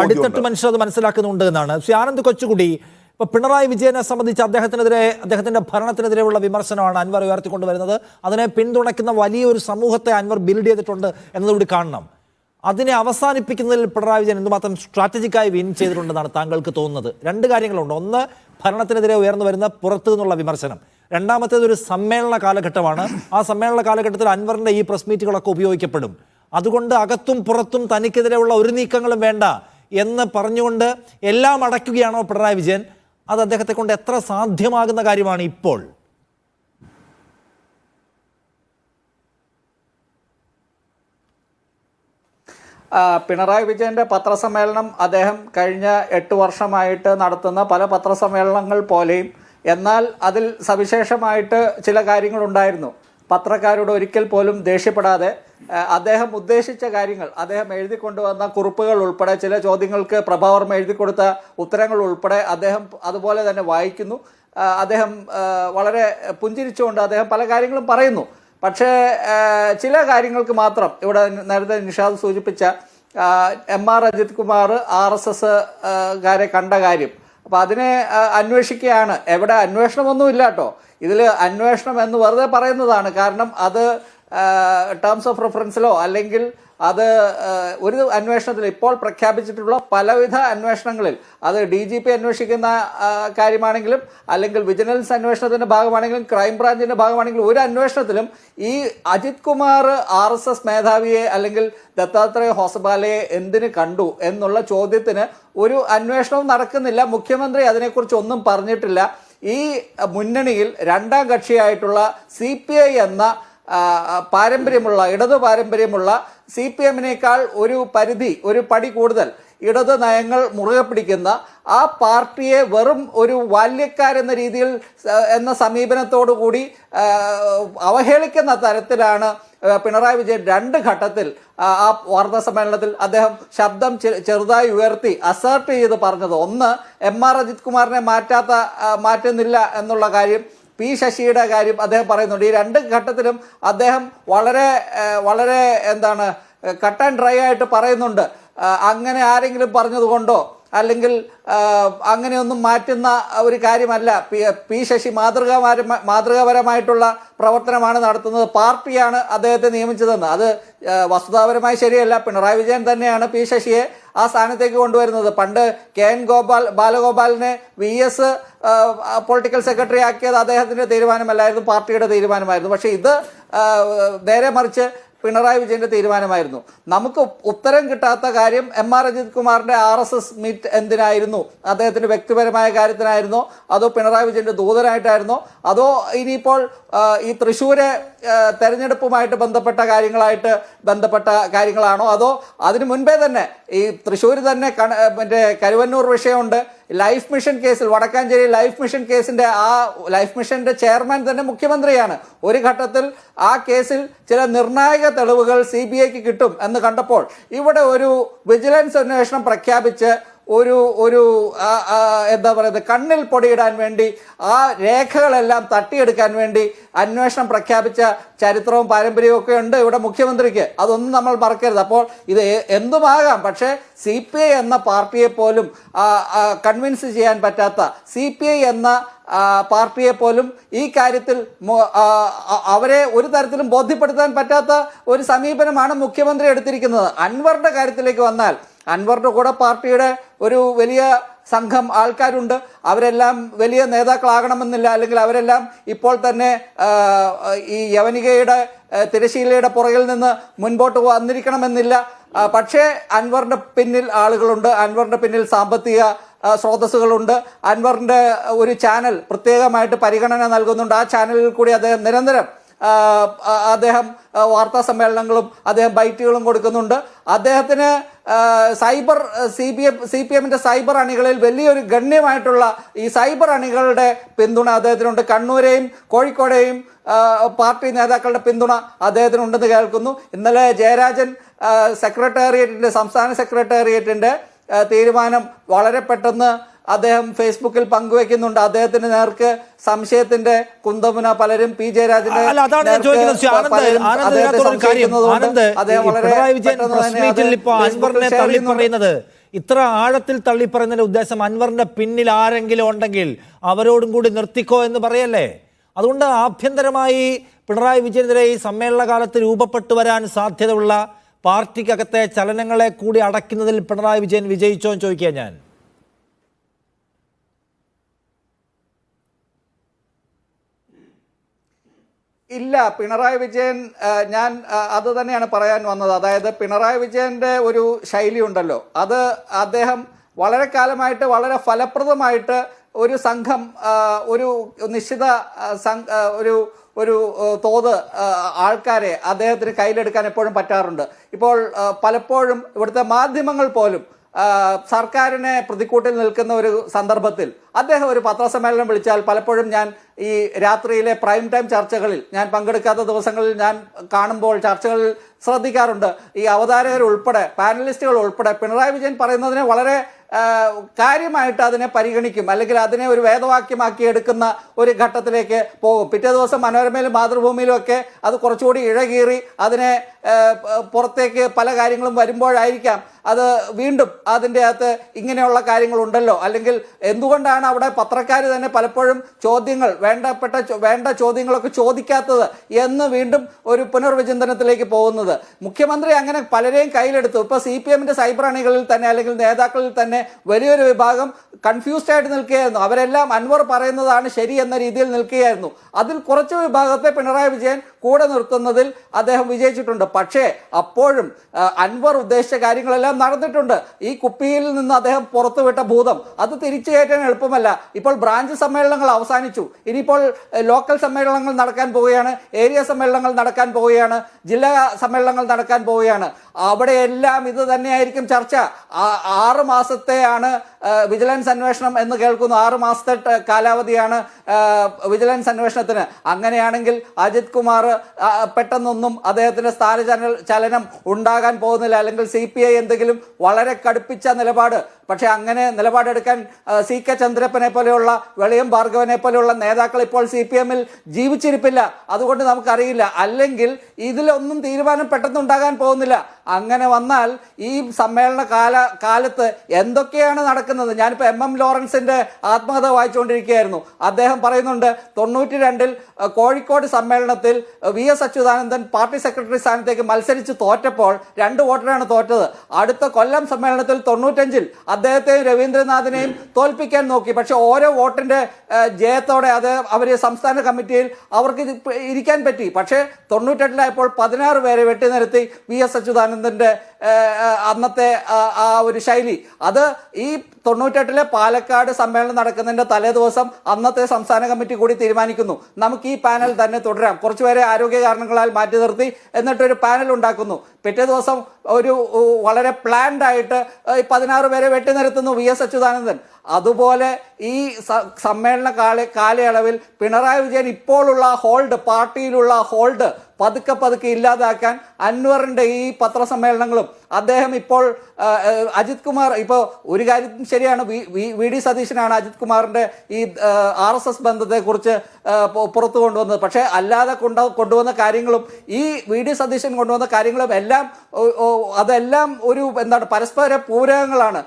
അടിത്തട്ട് മനുഷ്യർ അത് മനസ്സിലാക്കുന്നുണ്ട് എന്നാണ് ശ്രീ ആനന്ദ് കൊച്ചുകുടി. ഇപ്പൊ പിണറായി വിജയനെ സംബന്ധിച്ച് അദ്ദേഹത്തിന്റെ ഭരണത്തിനെതിരെയുള്ള വിമർശനമാണ് അൻവർ ഉയർത്തിക്കൊണ്ടുവരുന്നത്. അതിനെ പിന്തുണയ്ക്കുന്ന വലിയൊരു സമൂഹത്തെ അൻവർ ബിൽഡ് ചെയ്തിട്ടുണ്ട് എന്നതുകൂടി കാണണം. അതിനെ അവസാനിപ്പിക്കുന്നതിൽ പിണറായി വിജയൻ എന്തുമാത്രം സ്ട്രാറ്റജിക്കായി വിൻ ചെയ്തിട്ടുണ്ടെന്നാണ് താങ്കൾക്ക് തോന്നുന്നത്? രണ്ട് കാര്യങ്ങളുണ്ട്. ഒന്ന്, ഭരണത്തിനെതിരെ ഉയർന്നു വരുന്ന പുറത്തു നിന്നുള്ള വിമർശനം. രണ്ടാമത്തേത് ഒരു സമ്മേളന കാലഘട്ടമാണ്. ആ സമ്മേളന കാലഘട്ടത്തിൽ അൻവറിന്റെ ഈ പ്രസ് മീറ്റുകളൊക്കെ ഉപയോഗിക്കപ്പെടും. അതുകൊണ്ട് അകത്തും പുറത്തും തനിക്കെതിരെയുള്ള ഒരു നീക്കങ്ങളും വേണ്ട എന്ന് പറഞ്ഞുകൊണ്ട് എല്ലാം അടയ്ക്കുകയാണോ പിണറായി വിജയൻ? അത് അദ്ദേഹത്തെ കൊണ്ട് എത്ര സാധ്യമാകുന്ന കാര്യമാണ് ഇപ്പോൾ? പിണറായി വിജയൻ്റെ പത്രസമ്മേളനം അദ്ദേഹം കഴിഞ്ഞ 8 വർഷമായിട്ട് നടത്തുന്ന പല പത്രസമ്മേളനങ്ങൾ പോലെയും, എന്നാൽ അതിൽ സവിശേഷമായിട്ട് ചില കാര്യങ്ങളുണ്ടായിരുന്നു. പത്രക്കാരോട് ഒരിക്കൽ പോലും ദേഷ്യപ്പെടാതെ അദ്ദേഹം ഉദ്ദേശിച്ച കാര്യങ്ങൾ, അദ്ദേഹം എഴുതിക്കൊണ്ടുവന്ന കുറിപ്പുകൾ ഉൾപ്പെടെ, ചില ചോദ്യങ്ങൾക്ക് പ്രഭാവർമ്മ എഴുതി കൊടുത്ത ഉത്തരങ്ങൾ ഉൾപ്പെടെ അദ്ദേഹം അതുപോലെ തന്നെ വായിക്കുന്നു. അദ്ദേഹം വളരെ പുഞ്ചിരിച്ചുകൊണ്ട് അദ്ദേഹം പല കാര്യങ്ങളും പറയുന്നു. പക്ഷേ ചില കാര്യങ്ങൾക്ക് മാത്രം, ഇവിടെ നേരത്തെ നിഷാദ് സൂചിപ്പിച്ച MR അജിത് കുമാർ RSS കാരെ കണ്ട കാര്യം, അപ്പോൾ അതിനെ അന്വേഷിക്കുകയാണ്. എവിടെ അന്വേഷണമൊന്നുമില്ല കേട്ടോ. ഇതിൽ അന്വേഷണം എന്ന് വെറുതെ പറയുന്നതാണ്. കാരണം അത് ടേംസ് ഓഫ് റെഫറൻസിലോ അല്ലെങ്കിൽ അത് ഒരു അന്വേഷണത്തിൽ ഇപ്പോൾ പ്രഖ്യാപിച്ചിട്ടുള്ള പലവിധ അന്വേഷണങ്ങളിൽ, അത് DGP അന്വേഷിക്കുന്ന കാര്യമാണെങ്കിലും അല്ലെങ്കിൽ വിജിലൻസ് അന്വേഷണത്തിൻ്റെ ഭാഗമാണെങ്കിലും ക്രൈംബ്രാഞ്ചിൻ്റെ ഭാഗമാണെങ്കിലും, ഒരു അന്വേഷണത്തിലും ഈ അജിത് കുമാർ RSS മേധാവിയെ അല്ലെങ്കിൽ ദത്താത്രേയ ഹോസബാലയെ എന്തിന് കണ്ടു എന്നുള്ള ചോദ്യത്തിന് ഒരു അന്വേഷണവും നടക്കുന്നില്ല. മുഖ്യമന്ത്രി അതിനെക്കുറിച്ച് ഒന്നും പറഞ്ഞിട്ടില്ല. ഈ മുന്നണിയിൽ രണ്ടാം കക്ഷിയായിട്ടുള്ള CPI എന്ന പാരമ്പര്യമുള്ള, ഇടതു പാരമ്പര്യമുള്ള CPMനേക്കാൾ ഒരു പടി കൂടുതൽ ഇടത് നയങ്ങൾ മുറുകെ പിടിക്കുന്ന ആ പാർട്ടിയെ വെറും ഒരു ബാല്യക്കാരെന്ന രീതിയിൽ എന്ന സമീപനത്തോടു കൂടി അവഹേളിക്കുന്ന തരത്തിലാണ് പിണറായി വിജയൻ 2 ഘട്ടത്തിൽ ആ വാർത്താ സമ്മേളനത്തിൽ അദ്ദേഹം ശബ്ദം ചെറുതായി ഉയർത്തി അസേർട്ട് ചെയ്ത് പറഞ്ഞത്. ഒന്ന്, MR അജിത് കുമാറിനെ മാറ്റുന്നില്ല എന്നുള്ള കാര്യം, P ശശിയുടെ കാര്യം അദ്ദേഹം പറയുന്നുണ്ട്. ഈ 2 ഘട്ടത്തിലും അദ്ദേഹം വളരെ എന്താണ് കട്ട് ആൻഡ് ഡ്രൈ ആയിട്ട് പറയുന്നുണ്ട്. അങ്ങനെ ആരെങ്കിലും പറഞ്ഞതുകൊണ്ടോ അല്ലെങ്കിൽ അങ്ങനെയൊന്നും മാറ്റുന്ന ഒരു കാര്യമല്ല. P ശശി മാതൃകാപരമായിട്ടുള്ള പ്രവർത്തനമാണ് നടത്തുന്നത്. പാർട്ടിയാണ് അദ്ദേഹത്തെ നിയമിച്ചതെന്ന്. അത് വസ്തുതാപരമായി ശരിയല്ല. പിണറായി വിജയൻ തന്നെയാണ് P ശശിയെ ആ സ്ഥാനത്തേക്ക് കൊണ്ടുവരുന്നത്. പണ്ട് KN ബാലഗോപാലിനെ VS പൊളിറ്റിക്കൽ സെക്രട്ടറി ആക്കിയത് അദ്ദേഹത്തിൻ്റെ തീരുമാനമല്ലായിരുന്നു, പാർട്ടിയുടെ തീരുമാനമായിരുന്നു. പക്ഷേ ഇത് നേരെ മറിച്ച് പിണറായി വിജയൻ്റെ തീരുമാനമായിരുന്നു. നമുക്ക് ഉത്തരം കിട്ടാത്ത കാര്യം MR അജിത് കുമാറിൻ്റെ RSS മീറ്റ് എന്തിനായിരുന്നു? അദ്ദേഹത്തിൻ്റെ വ്യക്തിപരമായ കാര്യത്തിനായിരുന്നോ, അതോ പിണറായി വിജയൻ്റെ ദൂതനായിട്ടായിരുന്നോ, അതോ ഇനിയിപ്പോൾ ഈ തൃശ്ശൂരെ തെരഞ്ഞെടുപ്പുമായിട്ട് ബന്ധപ്പെട്ട കാര്യങ്ങളാണോ, അതോ അതിനു മുൻപേ തന്നെ ഈ തൃശ്ശൂർ തന്നെ മറ്റേ കരുവന്നൂർ വിഷയമുണ്ട്. ലൈഫ് മിഷൻ കേസിൽ, വടക്കാഞ്ചേരി ലൈഫ് മിഷൻ കേസിൻ്റെ ആ ലൈഫ് മിഷൻ്റെ ചെയർമാൻ തന്നെ മുഖ്യമന്ത്രിയാണ്. ഒരു ഘട്ടത്തിൽ ആ കേസിൽ ചില നിർണായക തെളിവുകൾ CBIക്ക് കിട്ടും എന്ന് കണ്ടപ്പോൾ ഇവിടെ ഒരു വിജിലൻസ് അന്വേഷണം പ്രഖ്യാപിച്ച് എന്താ പറയുന്നത്, കണ്ണിൽ പൊടിയിടാൻ വേണ്ടി, ആ രേഖകളെല്ലാം തട്ടിയെടുക്കാൻ വേണ്ടി അന്വേഷണം പ്രഖ്യാപിച്ച ചരിത്രവും പാരമ്പര്യവും ഒക്കെ ഉണ്ട് ഇവിടെ മുഖ്യമന്ത്രിക്ക്. അതൊന്നും നമ്മൾ മറക്കരുത്. അപ്പോൾ ഇത് എന്തുമാകാം, പക്ഷേ CPI എന്ന പാർട്ടിയെ പോലും കൺവിൻസ് ചെയ്യാൻ പറ്റാത്ത, CPI എന്ന പാർട്ടിയെ പോലും ഈ കാര്യത്തിൽ അവരെ ഒരു തരത്തിലും ബോധ്യപ്പെടുത്താൻ പറ്റാത്ത ഒരു സമീപനമാണ് മുഖ്യമന്ത്രി എടുത്തിരിക്കുന്നത്. അൻവറിന്റെ കാര്യത്തിലേക്ക് വന്നാൽ, അൻവറിന്റെ കൂടെ പാർട്ടിയുടെ ഒരു വലിയ സംഘം ആൾക്കാരുണ്ട്. അവരെല്ലാം വലിയ നേതാക്കളാകണമെന്നില്ല, അല്ലെങ്കിൽ അവരെല്ലാം ഇപ്പോൾ തന്നെ ഈ യവനികയുടെ തിരശീലയുടെ പുറകിൽ നിന്ന് മുൻപോട്ട് വന്നിരിക്കണമെന്നില്ല. പക്ഷേ അൻവറിന്റെ പിന്നിൽ ആളുകളുണ്ട്, അൻവറിന്റെ പിന്നിൽ സാമ്പത്തിക സ്രോതസ്സുകളുണ്ട്. അൻവറിന്റെ ഒരു ചാനൽ പ്രത്യേകമായിട്ട് പരിഗണന നൽകുന്നുണ്ട്. ആ ചാനലിൽ കൂടി അദ്ദേഹം നിരന്തരം വാർത്താ സമ്മേളനങ്ങളും അദ്ദേഹം ബൈറ്റുകളും കൊടുക്കുന്നുണ്ട്. അദ്ദേഹത്തിന് സൈബർ സി പി എമ്മിന്റെ സൈബർ അണികളിൽ വലിയൊരു ഗണ്യമായിട്ടുള്ള ഈ സൈബർ അണികളുടെ പിന്തുണ അദ്ദേഹത്തിനുണ്ട്. കണ്ണൂരെയും കോഴിക്കോടെയും പാർട്ടി നേതാക്കളുടെ പിന്തുണ അദ്ദേഹത്തിനുണ്ടെന്ന് കേൾക്കുന്നു. ഇന്നലെ ജയരാജൻ സംസ്ഥാന സെക്രട്ടേറിയറ്റിന്റെ തീരുമാനം വളരെ പെട്ടെന്ന് അദ്ദേഹം ഫേസ്ബുക്കിൽ പങ്കുവെക്കുന്നുണ്ട്. അദ്ദേഹത്തിന് നേർക്ക് സംശയത്തിന്റെ കുന്തമുന പലരും പി ജയരാജന്റെ ഇത്ര ആഴത്തിൽ തള്ളിപ്പറയുന്നതിന്റെ ഉദ്ദേശം അൻവറിന്റെ പിന്നിൽ ആരെങ്കിലും ഉണ്ടെങ്കിൽ അവരോടും കൂടി നിർത്തിക്കോ എന്ന് പറയല്ലേ? അതുകൊണ്ട് ആഭ്യന്തരമായി പിണറായി വിജയനെതിരെ ഈ സമ്മേളന കാലത്ത് രൂപപ്പെട്ടു വരാൻ സാധ്യതയുള്ള പാർട്ടിക്കകത്തെ ചലനങ്ങളെ കൂടി അടയ്ക്കുന്നതിൽ പിണറായി വിജയൻ വിജയിച്ചോ എന്ന് ചോദിക്കുക ഞാൻ. ഇല്ല, പിണറായി വിജയൻ, ഞാൻ അത് തന്നെയാണ് പറയാൻ വന്നത്. അതായത് പിണറായി വിജയന്റെ ഒരു ശൈലി ഉണ്ടല്ലോ, അത് അദ്ദേഹം വളരെ കാലമായിട്ട് വളരെ ഫലപ്രദമായിട്ട് ഒരു സംഘം ഒരു നിശ്ചിത ഒരു തോത് ആൾക്കാരെ അദ്ദേഹത്തിന് കയ്യിലെടുക്കാൻ എപ്പോഴും പറ്റാറുണ്ട്. ഇപ്പോൾ പലപ്പോഴും ഇവിടുത്തെ മാധ്യമങ്ങൾ പോലും സർക്കാരിനെ പ്രതിക്കൂട്ടിൽ നിൽക്കുന്ന ഒരു സന്ദർഭത്തിൽ അദ്ദേഹം ഒരു പത്രസമ്മേളനം വിളിച്ചാൽ പലപ്പോഴും ഞാൻ ഈ രാത്രിയിലെ പ്രൈം ടൈം ചർച്ചകളിൽ ഞാൻ പങ്കെടുക്കാത്ത ദിവസങ്ങളിൽ ഞാൻ കാണുമ്പോൾ ചർച്ചകളിൽ ശ്രദ്ധിക്കാറുണ്ട്. ഈ അവതാരകർ ഉൾപ്പെടെ പാനലിസ്റ്റുകൾ ഉൾപ്പെടെ പിണറായി വിജയൻ പറയുന്നതിനെ വളരെ കാര്യമായിട്ട് അതിനെ പരിഗണിക്കും, അല്ലെങ്കിൽ അതിനെ ഒരു വേദവാക്യമാക്കി എടുക്കുന്ന ഒരു ഘട്ടത്തിലേക്ക് പോകും. പിറ്റേ ദിവസം മനോരമയിലും മാതൃഭൂമിയിലും ഒക്കെ അത് കുറച്ചുകൂടി ഇഴകീറി അതിനെ പുറത്തേക്ക് പല കാര്യങ്ങളും വരുമ്പോഴായിരിക്കാം അത് വീണ്ടും അതിൻ്റെ അകത്ത് ഇങ്ങനെയുള്ള കാര്യങ്ങളുണ്ടല്ലോ, അല്ലെങ്കിൽ എന്തുകൊണ്ടാണ് അവിടെ പത്രക്കാർ തന്നെ പലപ്പോഴും ചോദ്യങ്ങൾ വേണ്ട ചോദ്യങ്ങളൊക്കെ ചോദിക്കാത്തത് എന്ന് വീണ്ടും ഒരു പുനർവിചിന്തനത്തിലേക്ക് പോകുന്നത്. മുഖ്യമന്ത്രി അങ്ങനെ പലരെയും കയ്യിലെടുത്തു. ഇപ്പോൾ CPM-ന്റെ സൈബർ അണികളിൽ തന്നെ അല്ലെങ്കിൽ നേതാക്കളിൽ തന്നെ വലിയൊരു വിഭാഗം കൺഫ്യൂസ്ഡ് ആയിട്ട് നിൽക്കുകയായിരുന്നു. അവരെല്ലാം അൻവർ പറയുന്നതാണ് ശരി എന്ന രീതിയിൽ നിൽക്കുകയായിരുന്നു. അതിൽ കുറച്ച് വിഭാഗത്തെ പിണറായി വിജയൻ കൂടെ നിർത്തുന്നതിൽ അദ്ദേഹം വിജയിച്ചിട്ടുണ്ട്. പക്ഷേ അപ്പോഴും അൻവർ ഉദ്ദേശിച്ച കാര്യങ്ങളെല്ലാം നടന്നിട്ടുണ്ട്. ഈ കുപ്പിയിൽ നിന്ന് അദ്ദേഹം പുറത്തുവിട്ട ഭൂതം അത് തിരിച്ചു കയറ്റാൻ എളുപ്പമല്ല. ഇപ്പോൾ ബ്രാഞ്ച് സമ്മേളനങ്ങൾ അവസാനിച്ചു, ഇനിയിപ്പോൾ ലോക്കൽ സമ്മേളനങ്ങൾ നടക്കാൻ പോവുകയാണ്, ഏരിയ സമ്മേളനങ്ങൾ നടക്കാൻ പോവുകയാണ്, ജില്ലാ സമ്മേളനങ്ങൾ നടക്കാൻ പോവുകയാണ്. അവിടെയെല്ലാം ഇത് തന്നെയായിരിക്കും ചർച്ച. 6 മാസത്തെയാണ് വിജിലൻസ് അന്വേഷണം എന്ന് കേൾക്കുന്നു. 6 മാസത്തെ കാലാവധിയാണ് വിജിലൻസ് അന്വേഷണത്തിന്. അങ്ങനെയാണെങ്കിൽ അജിത് കുമാർ പെട്ടെന്നൊന്നും അദ്ദേഹത്തിന്റെ സ്ഥാനചലനം ഉണ്ടാകാൻ പോകുന്നില്ല, അല്ലെങ്കിൽ CPI എന്തെങ്കിലും വളരെ കടുപ്പിച്ച നിലപാട്. പക്ഷെ അങ്ങനെ നിലപാടെടുക്കാൻ CK ചന്ദ്രപ്പനെ പോലെയുള്ള വെളിയം ഭാർഗവനെ പോലെയുള്ള നേതാക്കൾ ഇപ്പോൾ CPM-ൽ ജീവിച്ചിരിപ്പില്ല. അതുകൊണ്ട് നമുക്കറിയില്ല. അല്ലെങ്കിൽ ഇതിലൊന്നും തീരുമാനം പെട്ടെന്നുണ്ടാകാൻ പോകുന്നില്ല. അങ്ങനെ വന്നാൽ ഈ സമ്മേളന കാലത്ത് എന്തൊക്കെയാണ് നടക്കുന്നത്? ഞാനിപ്പോൾ MM ലോറൻസിന്റെ ആത്മകഥ വായിച്ചുകൊണ്ടിരിക്കുകയായിരുന്നു. അദ്ദേഹം പറയുന്നുണ്ട് 92-ൽ കോഴിക്കോട് സമ്മേളനത്തിൽ VS അച്യുതാനന്ദൻ പാർട്ടി സെക്രട്ടറി സ്ഥാനത്തേക്ക് മത്സരിച്ച് തോറ്റപ്പോൾ 2 വോട്ടിനാണ് തോറ്റത്. അടുത്ത കൊല്ലം സമ്മേളനത്തിൽ 95-ൽ അദ്ദേഹത്തെയും രവീന്ദ്രനാഥിനെയും തോൽപ്പിക്കാൻ നോക്കി. പക്ഷെ ഓരോ വോട്ടിന്റെ ജയത്തോടെ അവർ സംസ്ഥാന കമ്മിറ്റിയിൽ അവർക്ക് ഇരിക്കാൻ പറ്റി. പക്ഷേ 98-ലായപ്പോൾ 16 പേരെ വെട്ടിനിരത്തി VS അച്യുതാനന്ദന്റെ അന്നത്തെ ആ ഒരു ശൈലി. അത് ഈ 98-ലെ പാലക്കാട് സമ്മേളനം നടക്കുന്നതിന്റെ തലേ ദിവസം അന്നത്തെ സംസ്ഥാന കമ്മിറ്റി കൂടി തീരുമാനിക്കുന്നു, നമുക്ക് ഈ പാനൽ തന്നെ തുടരാം. കുറച്ചുപേരെ ആരോഗ്യ കാരണങ്ങളാൽ മാറ്റി നിർത്തി എന്നിട്ടൊരു പാനൽ ഉണ്ടാക്കുന്നു. പിറ്റേ ദിവസം ഒരു വളരെ പ്ലാൻഡ് ആയിട്ട് 16 പേരെ വെട്ടിനിരത്തുന്നു VS അച്യുതാനന്ദൻ. അതുപോലെ ഈ സമ്മേളന കാലയളവിൽ പിണറായി വിജയൻ ഇപ്പോഴുള്ള ഹോൾഡ്, പാർട്ടിയിലുള്ള ഹോൾഡ് പതുക്കെ ഇല്ലാതാക്കാൻ അൻവറിന്റെ ഈ പത്രസമ്മേളനങ്ങളും അദ്ദേഹം ഇപ്പോൾ അജിത് കുമാർ, ഇപ്പോൾ ഒരു കാര്യം ശരിയാണ്, VD സതീശനാണ് അജിത് കുമാറിന്റെ ഈ RSS ബന്ധത്തെക്കുറിച്ച് പുറത്തു കൊണ്ടുവന്നത്. പക്ഷേ അല്ലാതെ കൊണ്ടുവന്ന കാര്യങ്ങളും ഈ VD സതീശൻ കൊണ്ടുവന്ന കാര്യങ്ങളും അതെല്ലാം ഒരു എന്താണ് പരസ്പര പൂരകങ്ങളാണ്.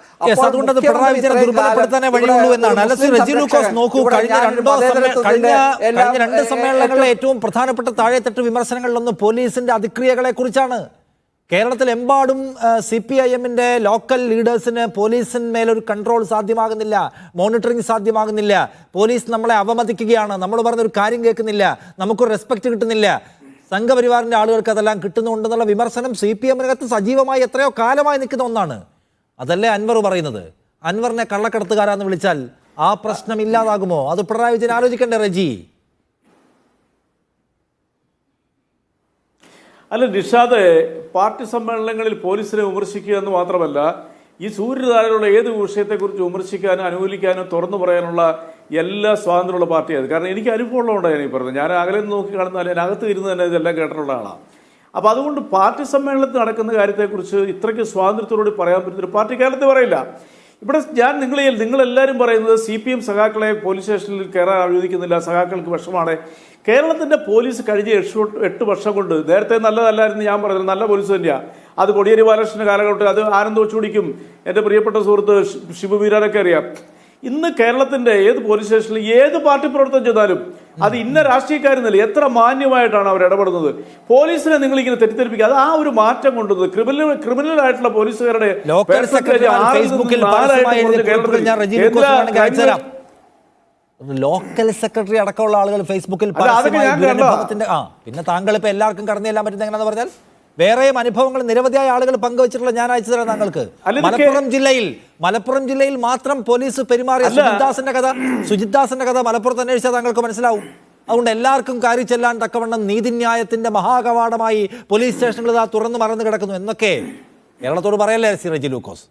കഴിഞ്ഞ 2 സമ്മേളനങ്ങളിലെ ഏറ്റവും പ്രധാനപ്പെട്ട താഴെത്തട്ട് വിമർശനങ്ങളിലൊന്ന് പോലീസിന്റെ അതിക്രിയകളെ കുറിച്ചാണ്. കേരളത്തിലെമ്പാടും CPIM-ന്റെ ലോക്കൽ ലീഡേഴ്സിന് പോലീസിന്മേലൊരു കൺട്രോൾ സാധ്യമാകുന്നില്ല, മോണിറ്ററിംഗ് സാധ്യമാകുന്നില്ല. പോലീസ് നമ്മളെ അവമതിക്കുകയാണ്, നമ്മൾ പറഞ്ഞൊരു കാര്യം കേൾക്കുന്നില്ല, നമുക്കൊരു റെസ്പെക്റ്റ് കിട്ടുന്നില്ല. സംഘപരിവാറിന്റെ ആളുകൾക്ക് അതെല്ലാം കിട്ടുന്നുണ്ടെന്നുള്ള വിമർശനം CPM-നകത്ത് സജീവമായി എത്രയോ കാലമായി നിൽക്കുന്ന ഒന്നാണ്. അതല്ലേ അൻവർ പറയുന്നത്? അൻവറിനെ കള്ളക്കടത്തുകാരാന്ന് വിളിച്ചാൽ ആ പ്രശ്നം ഇല്ലാതാകുമോ? അത് പിണറായി വിജയൻ ആലോചിക്കണ്ടേ റജി? അല്ല നിഷാദ്, പാർട്ടി സമ്മേളനങ്ങളിൽ പോലീസിനെ വിമർശിക്കുക എന്ന് മാത്രമല്ല, ഈ സൂര്യതാരമുള്ള ഏത് വിഷയത്തെക്കുറിച്ച് വിമർശിക്കാനോ അനുകൂലിക്കാനോ തുറന്നു പറയാനുള്ള എല്ലാ സ്വാതന്ത്ര്യമുള്ള പാർട്ടിയാണ്. കാരണം എനിക്ക് അനുഭവമുള്ളതുകൊണ്ടാണ് ഞാൻ ഈ പറഞ്ഞത്. ഞാൻ അകലെ നോക്കി കാണുന്ന അതിനകത്ത് ഇരുന്ന് തന്നെ ഇതെല്ലാം കേട്ടിട്ടുള്ള ആളാണ്. അപ്പോൾ അതുകൊണ്ട് പാർട്ടി സമ്മേളനത്തിൽ നടക്കുന്ന കാര്യത്തെക്കുറിച്ച് ഇത്രയ്ക്ക് സ്വാതന്ത്ര്യത്തോടുകൂടി പറയാൻ പറ്റുന്നൊരു പാർട്ടി കേരളത്തിൽ പറയില്ല. ഇവിടെ ഞാൻ നിങ്ങളെല്ലാവരും പറയുന്നത് CPM സഖാക്കളെ പോലീസ് സ്റ്റേഷനിൽ കയറാൻ അനുവദിക്കുന്നില്ല, സഖാക്കൾക്ക് വിഷമാണ്. കേരളത്തിൻ്റെ പോലീസ് കഴിഞ്ഞ 8 വർഷം കൊണ്ട്, നേരത്തെ നല്ലതല്ലായിരുന്നു ഞാൻ പറഞ്ഞത്, നല്ല പോലീസ് തന്നെയാണ്. അത് കോടിയേരി ബാലകൃഷ്ണൻ്റെ കാലഘട്ടത്തിൽ അത് ആനന്ദ് കൊച്ചുടിക്കും എൻ്റെ പ്രിയപ്പെട്ട സുഹൃത്ത് ഷിബു വീരാനൊക്കെ അറിയാം. ഇന്ന് കേരളത്തിൻ്റെ ഏത് പോലീസ് സ്റ്റേഷനിൽ ഏത് പാർട്ടി പ്രവർത്തനം ചെയ്താലും അത് ഇന്ന രാഷ്ട്രീയക്കാരെന്നല്ല, എത്ര മാന്യമായിട്ടാണ് അവർ ഇടപെടുന്നത്. പോലീസിനെ നിങ്ങളിങ്ങനെ തെറ്റിദ്ധരിപ്പിക്കുക. അത് ആ ഒരു മാറ്റം കൊണ്ടുവന്നത് ക്രിമിനൽ ആയിട്ടുള്ള പോലീസുകാരുടെ ലോക്കൽ സെക്രട്ടറി അടക്കമുള്ള ആളുകൾ ഫേസ്ബുക്കിൽ പിന്നെ താങ്കൾ ഇപ്പൊ എല്ലാവർക്കും കടന്നു ചെല്ലാൻ പറ്റുന്ന എങ്ങനെയാന്ന് പറഞ്ഞാൽ വേറെയും അനുഭവങ്ങൾ നിരവധിയായ ആളുകൾ പങ്കുവച്ചിട്ടുള്ള ഞാൻ അയച്ചു തരാം താങ്കൾക്ക്. മലപ്പുറം ജില്ലയിൽ മാത്രം പോലീസ് പെരുമാറിയ സുജിത് ദാസിന്റെ കഥ മലപ്പുറത്ത് അന്വേഷിച്ചാൽ താങ്കൾക്ക് മനസ്സിലാവും. അതുകൊണ്ട് എല്ലാവർക്കും കാര്യം ചെല്ലാൻ തക്കവണ്ണം നീതിന്യായത്തിന്റെ മഹാകവാടമായി പോലീസ് സ്റ്റേഷനുകൾ ഇതാ തുറന്നു മറന്നു കിടക്കുന്നു എന്നൊക്കെ കേരളത്തോട് പറയല്ലേ റജി ലൂക്കോസ്?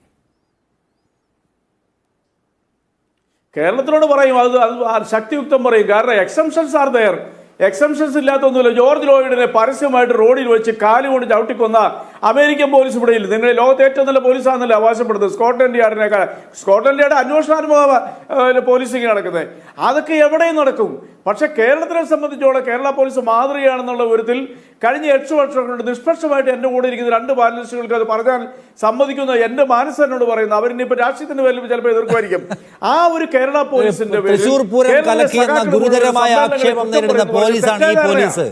കേരളത്തിനോട് പറയും, അത് ശക്തിയുക്തം പറയും. കാരണം എക്സംഷൻസ് ആർ ദയർ. എക്സംഷൻസ് ഇല്ലാത്തൊന്നുമില്ല. ജോർജ് ലോയിഡിനെ പരസ്യമായിട്ട് റോഡിൽ വെച്ച് കാലുകൊണ്ട് ചവിട്ടിക്കൊന്ന അമേരിക്കൻ പോലീസ് ഇവിടെ ഇല്ല. നിങ്ങൾ ലോകത്തെ ഏറ്റവും നല്ല പോലീസാണെന്നല്ല അവകാശപ്പെടുന്നത്. സ്കോട്ട്ലൻഡ് യാർഡിനേക്കാൾ സ്കോട്ട്ലൻഡ് യാർഡ് അന്വേഷണാത്മക പോലീസിങ് നടക്കുന്നത്. അതൊക്കെ എവിടെയും നടക്കും. പക്ഷെ കേരളത്തിനെ സംബന്ധിച്ചോളം കേരള പോലീസ് മാതൃകയാണെന്നുള്ള വിധത്തിൽ കഴിഞ്ഞ 8 വർഷം കൊണ്ട് നിഷ്പക്ഷമായിട്ട് എൻ്റെ കൂടെ ഇരിക്കുന്ന 2 പാനലിസ്റ്റുകൾക്ക് അത് പറഞ്ഞാൽ സമ്മതിക്കുന്ന എൻ്റെ മനസ്സ് എന്നോട് പറയുന്നത്, അവരിനിപ്പോൾ രാഷ്ട്രീയത്തിന്റെ പേരിൽ ചിലപ്പോൾ എതിർക്കുമായിരിക്കും. ആ ഒരു കേരള പോലീസിന്റെ തൃശൂർ പൂരം കലക്കിയെന്ന ഗുരുതരമായ ആക്ഷേപം നേരിടുന്ന പോലീസാണ് ഈ പോലീസ്.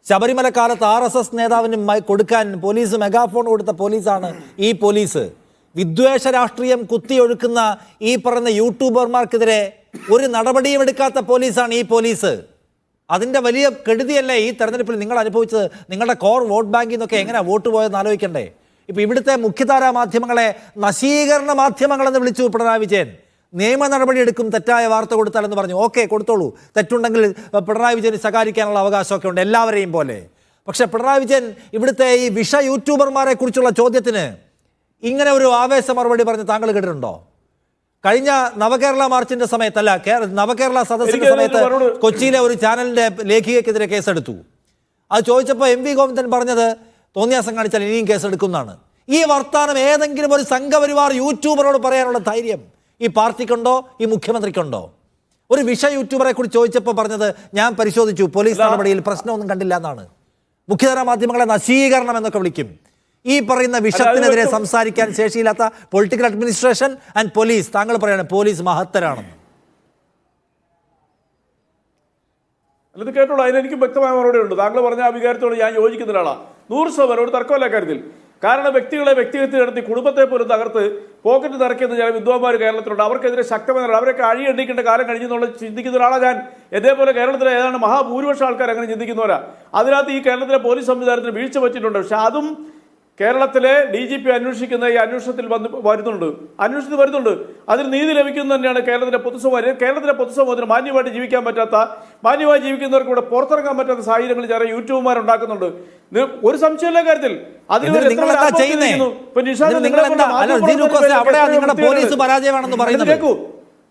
ശബരിമല കാലത്ത് RSS നേതാവിന് കൊടുക്കാൻ പോലീസ് മെഗാഫോൺ കൊടുത്ത പോലീസാണ് ഈ പോലീസ്. വിദ്വേഷ രാഷ്ട്രീയം കുത്തിയൊഴുക്കുന്ന ഈ പറയുന്ന യൂട്യൂബർമാർക്കെതിരെ ഒരു നടപടിയും എടുക്കാത്ത പോലീസാണ് ഈ പോലീസ്. അതിൻ്റെ വലിയ കെടുതിയല്ലേ ഈ തെരഞ്ഞെടുപ്പിൽ നിങ്ങൾ അനുഭവിച്ചത്? നിങ്ങളുടെ കോർ വോട്ട് ബാങ്കിൽ നിന്നൊക്കെ എങ്ങനെ വോട്ട് പോയെന്ന് ആലോചിക്കണ്ടേ? ഇപ്പം ഇവിടുത്തെ മുഖ്യധാരാ മാധ്യമങ്ങളെ നശീകരണ മാധ്യമങ്ങളെന്ന് വിളിച്ചു പിണറായി വിജയൻ. നിയമ നടപടി എടുക്കും തെറ്റായ വാർത്ത കൊടുത്താലെന്ന് പറഞ്ഞു. ഓക്കെ, കൊടുത്തോളൂ. തെറ്റുണ്ടെങ്കിൽ പിണറായി വിജയന് ശകാരിക്കാനുള്ള അവകാശമൊക്കെ ഉണ്ട് എല്ലാവരെയും പോലെ. പക്ഷെ പിണറായി വിജയൻ ഇവിടുത്തെ ഈ വിഷ യൂട്യൂബർമാരെ കുറിച്ചുള്ള ചോദ്യത്തിന് ഇങ്ങനെ ഒരു ആവേശ മറുപടി പറഞ്ഞ് താങ്കൾ കേട്ടിട്ടുണ്ടോ? കഴിഞ്ഞ നവകേരള മാർച്ചിന്റെ സമയത്തല്ല, നവകേരള സദസ്സിന്റെ സമയത്ത് കൊച്ചിയിലെ ഒരു ചാനലിന്റെ ലേഖികയ്ക്കെതിരെ കേസെടുത്തു. അത് ചോദിച്ചപ്പോൾ MV ഗോവിന്ദൻ പറഞ്ഞത് തോന്നിയാസം കാണിച്ചാൽ ഇനിയും കേസെടുക്കുന്നതാണ്. ഈ വർത്താനം ഏതെങ്കിലും ഒരു സംഘപരിവാർ യൂട്യൂബറോട് പറയാനുള്ള ധൈര്യം ഈ പാർട്ടിക്കുണ്ടോ, ഈ മുഖ്യമന്ത്രിക്കുണ്ടോ? ഒരു വിഷ യൂട്യൂബറെ കുറിച്ച് ചോദിച്ചപ്പോൾ പറഞ്ഞത് ഞാൻ പരിശോധിച്ചു, പോലീസ് നടപടിയിൽ പ്രശ്നമൊന്നും കണ്ടില്ല എന്നാണ്. മുഖ്യധാരാ മാധ്യമങ്ങളെ നശീകരണം എന്നൊക്കെ വിളിക്കും. ഈ പറയുന്ന വിഷത്തിനെതിരെ സംസാരിക്കാൻ ശേഷിയില്ലാത്ത പൊളിറ്റിക്കൽ അഡ്മിനിസ്ട്രേഷൻ ആൻഡ് പോലീസ്. താങ്കൾ പറയാണ് പോലീസ് മഹത്തരാണെന്ന്. അല്ലത് കേട്ടോളൂ, അതിനെനിക്ക് വ്യക്തമായ മറുപടി ഉണ്ട്. താങ്കൾ പറഞ്ഞ ആ വികാരത്തോട് ഞാൻ യോജിക്കുന്ന ഒരാളാണ്. 100% ഒരു തർക്കമല്ല കാര്യത്തിൽ. കാരണം വ്യക്തികളെ വ്യക്തിഹത്യ നടത്തി കുടുംബത്തെ പോലും തകർത്ത് പോക്കറ്റ് നിറയ്ക്കുന്ന ചില വിദ്വാന്മാർ കേരളത്തിലുണ്ട്. അവർക്കെതിരെ ശക്തമായ അവരൊക്കെ അഴിയണ്ടിക്കേണ്ട കാലം കഴിഞ്ഞെന്നുള്ള ചിന്തിക്കുന്ന ഒരാളാണ് ഞാൻ. ഇതേപോലെ കേരളത്തിലെ ഏതാണ്ട് മഹാഭൂരിപക്ഷം ആൾക്കാർ അങ്ങനെ ചിന്തിക്കുന്നവരാ. അതിനകത്ത് ഈ കേരളത്തിലെ പോലീസ് സംവിധാനത്തിന് വീഴ്ച പറ്റിയിട്ടുണ്ട്. പക്ഷെ അതും കേരളത്തിലെ DGP അന്വേഷിക്കുന്ന ഈ അന്വേഷണത്തിൽ വരുന്നുണ്ട്. അതിന് നീതി ലഭിക്കുന്നത് തന്നെയാണ് കേരളത്തിലെ പൊതുസമൂഹത്തിന് മാന്യമായിട്ട് ജീവിക്കാൻ പറ്റാത്ത, മാന്യമായി ജീവിക്കുന്നവർക്ക് ഇവിടെ പുറത്തിറങ്ങാൻ പറ്റാത്ത സാഹചര്യങ്ങൾ ചില യൂട്യൂബർമാരുണ്ടാക്കുന്നുണ്ട്. ഒരു സംശയമില്ല കാര്യത്തിൽ.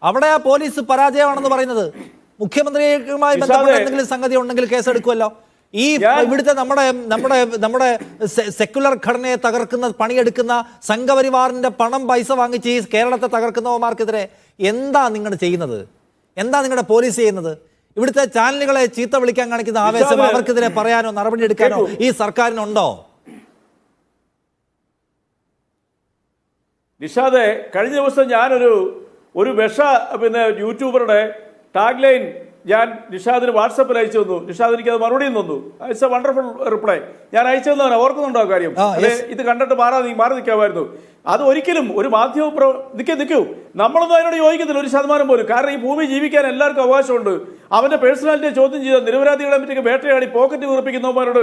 അവിടെ ആ പോലീസ് പരാജയമാണെന്ന് പറയുന്നത് മുഖ്യമന്ത്രിയുമായി ബന്ധപ്പെട്ട എന്തെങ്കിലും സംഗതി ഉണ്ടെങ്കിൽ കേസെടുക്കുമല്ലോ. ഈ ഇവിടുത്തെ നമ്മുടെ സെക്യുലർ ഘടനയെ തകർക്കുന്ന പണിയെടുക്കുന്ന സംഘപരിവാറിന്റെ പൈസ വാങ്ങിച്ച് ഈ കേരളത്തെ തകർക്കുന്നവന്മാർക്കെതിരെ എന്താ നിങ്ങൾ ചെയ്യുന്നത്? എന്താ നിങ്ങളുടെ പോലീസ് ചെയ്യുന്നത്? ഇവിടുത്തെ ചാനലുകളെ ചീത്ത വിളിക്കാൻ കാണിക്കുന്ന ആവേശം അവർക്കെതിരെ പറയാനോ നടപടി എടുക്കാനോ ഈ സർക്കാരിനുണ്ടോ? നിഷാദെ, കഴിഞ്ഞ ദിവസം ഞാനൊരു യൂട്യൂബറുടെ ടാഗ് ലൈൻ ഞാൻ നിഷാദിന് വാട്സപ്പിൽ അയച്ചു തന്നു. നിഷാദ് എനിക്ക് അത് മറുപടിയും തന്നു. It's A wonderful reply. ഞാൻ അയച്ചു തന്നവനെ ഓർക്കുന്നുണ്ടോ ആ കാര്യം? ഇത് കണ്ടിട്ട് മാറി നിൽക്കാമായിരുന്നു. അത് ഒരിക്കലും ഒരു മാധ്യമ നിൽക്കൂ, നമ്മളൊന്നും അതിനോട് യോജിക്കത്തില്ല 1% പോലും. കാരണം ഈ ഭൂമി ജീവിക്കാൻ എല്ലാവർക്കും അവകാശമുണ്ട്. അവന്റെ പേഴ്സണാലിറ്റിയെ ചോദ്യം ചെയ്ത നിരപരാധികളെ പറ്റി വേട്ടയാടി പോക്കറ്റ് വീർപ്പിക്കുന്നവന്മാരോട്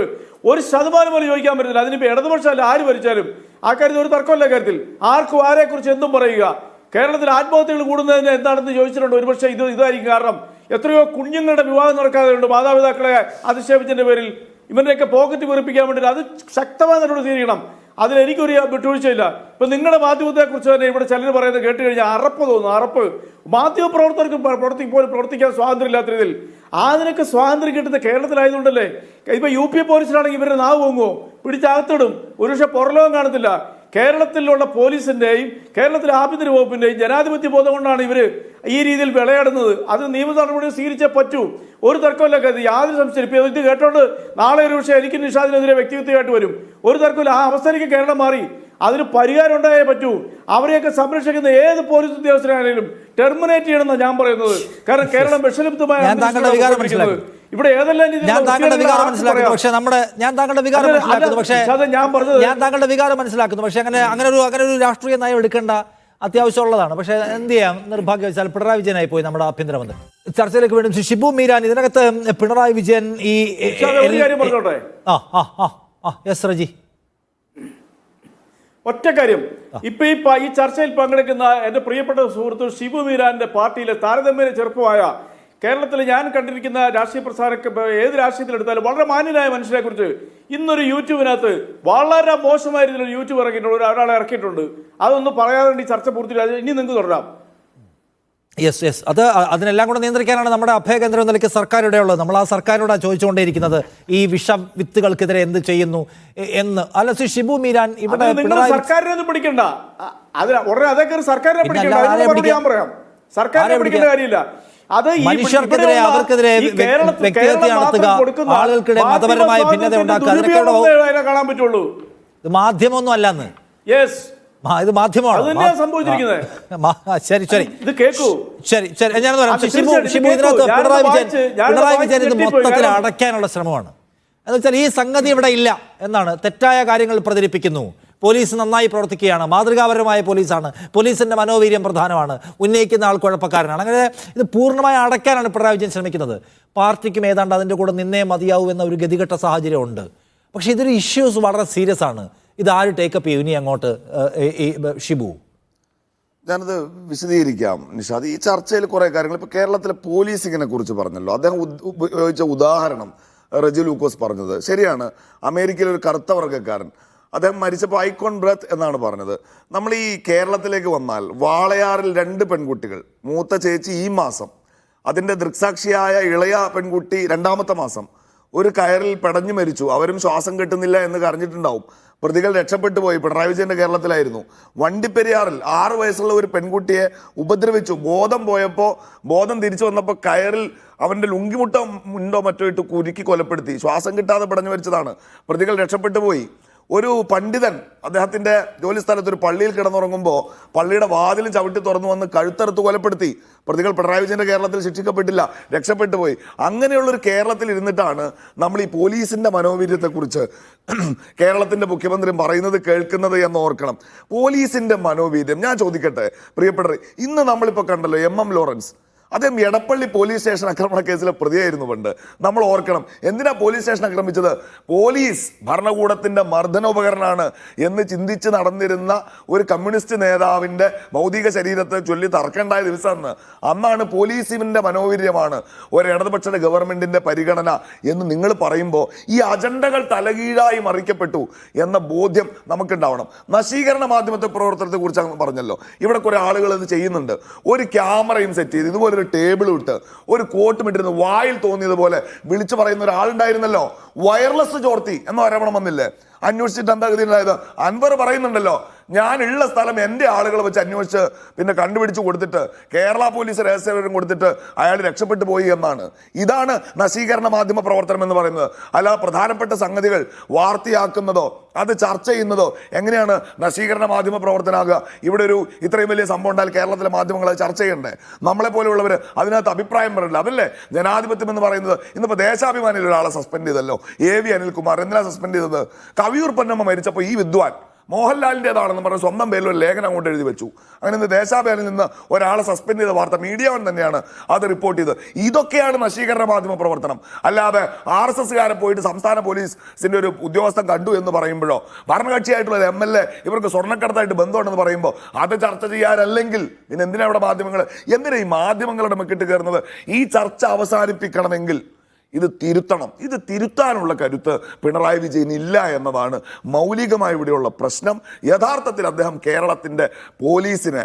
1% പോലും ചോദിക്കാൻ പറ്റില്ല. അതിനിപ്പോൾ ഇടതുപക്ഷമല്ല ആര് ഭരിച്ചാലും ആ കാര്യത്തിൽ ഒരു തർക്കമല്ല. കാര്യത്തിൽ ആർക്കും ആരെക്കുറിച്ച് എന്തും പറയുക. കേരളത്തിൽ ആത്മഹത്യകൾ കൂടുന്നതിന് എന്താണെന്ന് ചോദിച്ചിട്ടുണ്ട്. ഒരുപക്ഷെ ഇതായിരിക്കും കാരണം. എത്രയോ കുഞ്ഞുങ്ങളുടെ വിവാഹം നടക്കാതെയുണ്ട് മാതാപിതാക്കളെ അധിക്ഷേപിച്ചതിന്റെ പേരിൽ. ഇവരുടെയൊക്കെ പോക്കറ്റ് വീർപ്പിക്കാൻ വേണ്ടി അത് ശക്തമായ നടപടി സ്വീകരിക്കണം. അതിലെനിക്കൊരു വിട്ടുവീഴ്ചയില്ല. ഇപ്പൊ നിങ്ങളുടെ മാധ്യമത്തെക്കുറിച്ച് തന്നെ ഇവിടെ ചിലർ പറയുന്നത് കേട്ട് കഴിഞ്ഞാൽ അറപ്പ് തോന്നുന്നു. അറപ്പ്. മാധ്യമ പ്രവർത്തകർക്ക് പ്രവർത്തിക്കാൻ സ്വാതന്ത്ര്യം ഇല്ലാത്ത രീതിയിൽ അതിനൊക്കെ സ്വാതന്ത്ര്യം കിട്ടുന്ന കേരളത്തിലായതുകൊണ്ടല്ലേ. ഇപ്പൊ UP പോലീസിലാണെങ്കിൽ ഇവരുടെ നാവ് പൊങ്ങുമോ? പിടിച്ചകത്തിടും. ഒരുപക്ഷെ പുറലോകം കാണത്തില്ല. കേരളത്തിലുള്ള പോലീസിന്റെയും കേരളത്തിലെ ആഭ്യന്തര വകുപ്പിന്റെയും ജനാധിപത്യ ബോധം കൊണ്ടാണ് ഇവര് ഈ രീതിയിൽ വിളയാടുന്നത്. അത് നിയമ നടപടി സ്വീകരിച്ചേ പറ്റൂ. ഒരു തർക്കമല്ല. യാതൊരു സംശയം. ഇപ്പൊ ഇത് കേട്ടോണ്ട് നാളെ ഒരു പക്ഷേ എനിക്ക് നിഷാദിനെതിരെ വ്യക്തിഗതമായിട്ട് വരും. ഒരു തർക്കമില്ല. ആ അവസ്ഥയിലേക്ക് കേരളം മാറി. അതിന് പരിഹാരം ഉണ്ടായേ പറ്റൂ. അവരെയൊക്കെ സംരക്ഷിക്കുന്ന ഏത് പോലീസ് ഉദ്യോഗസ്ഥരാണെങ്കിലും ടെർമിനേറ്റ് ചെയ്യണമെന്നാണ് ഞാൻ പറയുന്നത്. കാരണം കേരളം വിഷലിപ്തമായ ഇവിടെ ഏതെല്ലാം ഞാൻ താങ്കളുടെ വികാരം മനസ്സിലാക്കുന്നു. പക്ഷെ അങ്ങനെ ഒരു രാഷ്ട്രീയ നയം എടുക്കേണ്ട അത്യാവശ്യമുള്ളതാണ്. പക്ഷെ എന്ത് ചെയ്യാം, നിർഭാഗ്യവശാൽ പിണറായി വിജയനായി പോയി നമ്മുടെ ആഭ്യന്തരമന്ത്രി. ചർച്ചയിലേക്ക് വീണ്ടും ഷിബു മീരാൻ. ഇതിനകത്ത് പിണറായി വിജയൻ ഈ റജി ഒറ്റ കാര്യം, ഇപ്പൊ ഈ ചർച്ചയിൽ പങ്കെടുക്കുന്ന എന്റെ പ്രിയപ്പെട്ട സുഹൃത്തു ഷിബു മീരാന്റെ പാർട്ടിയിലെ താരതമ്യേന ചെറുപ്പമായ കേരളത്തിൽ ഞാൻ കണ്ടിരിക്കുന്ന രാഷ്ട്രീയ പ്രസ്ഥാനക്ക് ഏത് രാഷ്ട്രീയത്തിലെടുത്താലും വളരെ മാന്യനായ മനുഷ്യനെ കുറിച്ച് ഇന്നൊരു യൂട്യൂബിനകത്ത് വളരെ മോശമായ രീതിയിൽ യൂട്യൂബ് ഇറക്കിയിട്ടുണ്ട്, ഒരാളെ ഇറക്കിയിട്ടുണ്ട്. അതൊന്നും പറയാതെ വേണ്ടി ചർച്ച പൂർത്തിയായി. ഇനി നിങ്ങൾക്ക് തുടരാം. യെസ് അതിനെല്ലാം കൂടെ നിയന്ത്രിക്കാനാണ് നമ്മുടെ അഭയകേന്ദ്രം നിലയ്ക്ക് സർക്കാരുടെ ഉള്ളത്. നമ്മൾ ആ സർക്കാരോടാണ് ചോദിച്ചുകൊണ്ടേയിരിക്കുന്നത് ഈ വിഷവിത്തുകൾക്കെതിരെ എന്ത് ചെയ്യുന്നു എന്ന്. അല്ല ഷിബു മീരാൻ, ഇവിടെ സർക്കാരിനെ പിടിക്കണ്ട, അതൊക്കെ സർക്കാരിനെ പിടിക്കണ്ട. ഞാൻ പറയാം, സർക്കാരിനെ പിടിക്കേണ്ട കാര്യമില്ല. അത് മനുഷ്യർക്കെതിരെ അവർക്കെതിരെ വ്യക്തിഹത്യ നടത്തുക, ആളുകൾക്കിടെ മതപരമായ ഭിന്നത ഉണ്ടാക്കുക, കാണാൻ പറ്റുള്ളൂ. ഇത് മാധ്യമമൊന്നും അല്ലെന്ന്. യെസ്, ഇത് മാധ്യമമാണ്. ശരി ഇത് കേൾക്കൂ. ശരി ഞാൻ ഇതിനകത്ത് പിണറായി വിജയൻ ഇത് മൊത്തത്തിൽ അടയ്ക്കാനുള്ള ശ്രമമാണ്. എന്ന് വെച്ചാൽ ഈ സംഗതി ഇവിടെ ഇല്ല എന്നാണ്. തെറ്റായ കാര്യങ്ങൾ പ്രചരിപ്പിക്കുന്നു. പോലീസ് നന്നായി പ്രവർത്തിക്കുകയാണ്, മാതൃകാപരമായ പോലീസാണ്, പോലീസിന്റെ മനോവീര്യം പ്രധാനമാണ്, ഉന്നയിക്കുന്ന ആൾ കുഴപ്പക്കാരനാണ്. അങ്ങനെ ഇത് പൂർണ്ണമായി അടയ്ക്കാനാണ് പിണറായി വിജയൻ ശ്രമിക്കുന്നത്. പാർട്ടിക്കും ഏതാണ്ട് അതിൻ്റെ കൂടെ നിന്നേ മതിയാവൂ എന്ന ഒരു ഗതികെട്ട സാഹചര്യമുണ്ട്. പക്ഷേ ഇതൊരു ഇഷ്യൂസ് വളരെ സീരിയസ് ആണ്. ഇത് ആര് ടേക്കപ്പ് ചെയ്യും ഇനി അങ്ങോട്ട്? ഷിബു, ഞാനത് വിശദീകരിക്കാം നിഷാദ്. ഈ ചർച്ചയിൽ കുറേ കാര്യങ്ങൾ, ഇപ്പോൾ കേരളത്തിലെ പോലീസിങ്ങിനെ കുറിച്ച് പറഞ്ഞല്ലോ, അദ്ദേഹം ഉപയോഗിച്ച ഉദാഹരണം റജി ലൂക്കോസ് പറഞ്ഞത് ശരിയാണ്. അമേരിക്കയിലെ ഒരു കറുത്ത വർഗ്ഗക്കാരൻ, അദ്ദേഹം മരിച്ചപ്പോൾ ഐക്കോൺ ബ്രത്ത് എന്നാണ് പറഞ്ഞത്. നമ്മൾ ഈ കേരളത്തിലേക്ക് വന്നാൽ വാളയാറിൽ 2 പെൺകുട്ടികൾ, മൂത്ത ചേച്ചി ഈ മാസം, അതിൻ്റെ ദൃക്സാക്ഷിയായ ഇളയ പെൺകുട്ടി 2ാമത്തെ മാസം ഒരു കയറിൽ പെടഞ്ഞു മരിച്ചു. അവരും ശ്വാസം കിട്ടുന്നില്ല എന്ന് കരഞ്ഞിട്ടുണ്ടാവും. പ്രതികൾ രക്ഷപ്പെട്ടു പോയി. പിണറായി വിജയൻ്റെ കേരളത്തിലായിരുന്നു. വണ്ടിപ്പെരിയാറിൽ 6 വയസ്സുള്ള ഒരു പെൺകുട്ടിയെ ഉപദ്രവിച്ചു. ബോധം പോയപ്പോൾ, ബോധം തിരിച്ചു വന്നപ്പോൾ കയറിൽ അവൻ്റെ ലുങ്കിമുട്ടോ മറ്റോ ഇട്ട് കുരുക്കി കൊലപ്പെടുത്തി. ശ്വാസം കിട്ടാതെ പെടഞ്ഞു മരിച്ചതാണ്. പ്രതികൾ രക്ഷപ്പെട്ടു പോയി. ഒരു പണ്ഡിതൻ അദ്ദേഹത്തിൻ്റെ ജോലിസ്ഥലത്ത് ഒരു പള്ളിയിൽ കിടന്നുറങ്ങുമ്പോൾ പള്ളിയുടെ വാതിലും ചവിട്ടി തുറന്നു വന്ന് കഴുത്തറുത്ത് കൊലപ്പെടുത്തി. പ്രതികൾ പിണറായി വിജയൻ്റെ കേരളത്തിൽ ശിക്ഷിക്കപ്പെട്ടില്ല, രക്ഷപ്പെട്ടു പോയി. അങ്ങനെയുള്ളൊരു കേരളത്തിൽ ഇരുന്നിട്ടാണ് നമ്മൾ ഈ പോലീസിൻ്റെ മനോവീര്യത്തെക്കുറിച്ച് കേരളത്തിൻ്റെ മുഖ്യമന്ത്രി പറയുന്നത് കേൾക്കുന്നത് എന്ന് ഓർക്കണം. പോലീസിൻ്റെ മനോവീര്യം ഞാൻ ചോദിക്കട്ടെ പ്രിയപ്പെട്ടവർ, ഇന്ന് നമ്മളിപ്പോൾ കണ്ടല്ലോ MM ലോറൻസ്, അദ്ദേഹം എടപ്പള്ളി പോലീസ് സ്റ്റേഷൻ ആക്രമണ കേസിലെ പ്രതിയായിരുന്നു പണ്ട്. നമ്മൾ ഓർക്കണം, എന്തിനാ പോലീസ് സ്റ്റേഷൻ ആക്രമിച്ചത്? പോലീസ് ഭരണകൂടത്തിൻ്റെ മർദ്ദനോപകരണമാണ് എന്ന് ചിന്തിച്ച് നടന്നിരുന്ന ഒരു കമ്മ്യൂണിസ്റ്റ് നേതാവിൻ്റെ ഭൗതിക ശരീരത്തെ ചൊല്ലി തർക്കമുണ്ടായ ദിവസം അന്നാണ് പോലീസിൻ്റെ മനോവീര്യമാണ് ഒരു ഇടതുപക്ഷ ഗവൺമെൻറ്റിൻ്റെ പരിഗണന എന്ന് നിങ്ങൾ പറയുമ്പോൾ ഈ അജണ്ടകൾ തലകീഴായി മറിക്കപ്പെട്ടു എന്ന ബോധ്യം നമുക്കുണ്ടാവണം. നശീകരണ മാധ്യമത്തെ പ്രവർത്തനത്തെ കുറിച്ച് പറഞ്ഞല്ലോ, ഇവിടെ കുറേ ആളുകൾ ഇത് ചെയ്യുന്നുണ്ട്. ഒരു ക്യാമറയും സെറ്റ് ചെയ്ത് ഇതുപോലെ ടേബിൾ ഇട്ട് ഒരു കോട്ടും ഇട്ടിരുന്ന് വായിൽ തോന്നിയതുപോലെ വിളിച്ചു പറയുന്ന ഒരാളുണ്ടായിരുന്നല്ലോ. വയർലെസ് ചോർത്തി എന്ന ആരോപണം വന്നില്ലേ? അന്വേഷിച്ചിട്ട് എന്താ ഗതി ഉണ്ടായത്? അൻവർ പറയുന്നുണ്ടല്ലോ, ഞാൻ ഉള്ള സ്ഥലം എൻ്റെ ആളുകൾ വെച്ച് അന്വേഷിച്ച് പിന്നെ കണ്ടുപിടിച്ച് കൊടുത്തിട്ട് കേരള പോലീസ് രഹസ്യവിവരം കൊടുത്തിട്ട് അയാൾ രക്ഷപ്പെട്ടു പോയി എന്നാണ്. ഇതാണ് നശീകരണ മാധ്യമ പ്രവർത്തനം എന്ന് പറയുന്നത്. അല്ല, പ്രധാനപ്പെട്ട സംഗതികൾ വാർത്തയാക്കുന്നതോ അത് ചർച്ച ചെയ്യുന്നതോ എങ്ങനെയാണ് നശീകരണ മാധ്യമ പ്രവർത്തനമാകുക? ഇവിടെ ഒരു ഇത്രയും വലിയ സംഭവം ഉണ്ടായാൽ കേരളത്തിലെ മാധ്യമങ്ങൾ ചർച്ച ചെയ്യണ്ടേ? നമ്മളെ പോലെയുള്ളവർ അതിനകത്ത് അഭിപ്രായം പറയില്ല. അതല്ലേ ജനാധിപത്യം എന്ന് പറയുന്നത്. ഇന്നിപ്പോൾ ദേശാഭിമാനിയിൽ ഒരാളെ സസ്പെൻഡ് ചെയ്തല്ലോ, AV അനിൽകുമാർ. എന്തിനാ സസ്പെൻഡ് ചെയ്തത്? കവിയൂർ പൊന്നമ്മ മരിച്ചപ്പോൾ ഈ വിദ്വാൻ മോഹൻലാലിൻ്റെതാണെന്ന് പറഞ്ഞ് സ്വന്തം പേരിൽ ഒരു ലേഖനം അങ്ങോട്ട് എഴുതി വെച്ചു. അങ്ങനെ ഇന്ന് ദേശാഭിമാനിൽ നിന്ന് ഒരാളെ സസ്പെൻഡ് ചെയ്ത വാർത്ത മീഡിയ വൺ തന്നെയാണ് അത് റിപ്പോർട്ട് ചെയ്തത്. ഇതൊക്കെയാണ് നശീകരണ മാധ്യമ പ്രവർത്തനം. അല്ലാതെ RSSകാരെ പോയിട്ട് സംസ്ഥാന പോലീസിന്റെ ഒരു ഉദ്യോഗസ്ഥൻ കണ്ടു എന്ന് പറയുമ്പോഴോ ഭരണകക്ഷിയായിട്ടുള്ള MLA ഇവർക്ക് സ്വർണ്ണക്കടത്തായിട്ട് ബന്ധമുണ്ടെന്ന് പറയുമ്പോൾ അത് ചർച്ച ചെയ്യാനല്ലെങ്കിൽ പിന്നെ എന്തിനാ ഇവിടെ മാധ്യമങ്ങൾ? എന്തിനാ ഈ മാധ്യമങ്ങളുടെ മെക്കിട്ട് കയറുന്നത്? ഈ ചർച്ച അവസാനിപ്പിക്കണമെങ്കിൽ ഇത് തിരുത്തണം. ഇത് തിരുത്താനുള്ള കരുത്ത് പിണറായി വിജയൻ ഇല്ല എന്നതാണ് മൗലികമായി ഇവിടെയുള്ള പ്രശ്നം. യഥാർത്ഥത്തിൽ അദ്ദേഹം കേരളത്തിൻ്റെ പോലീസിനെ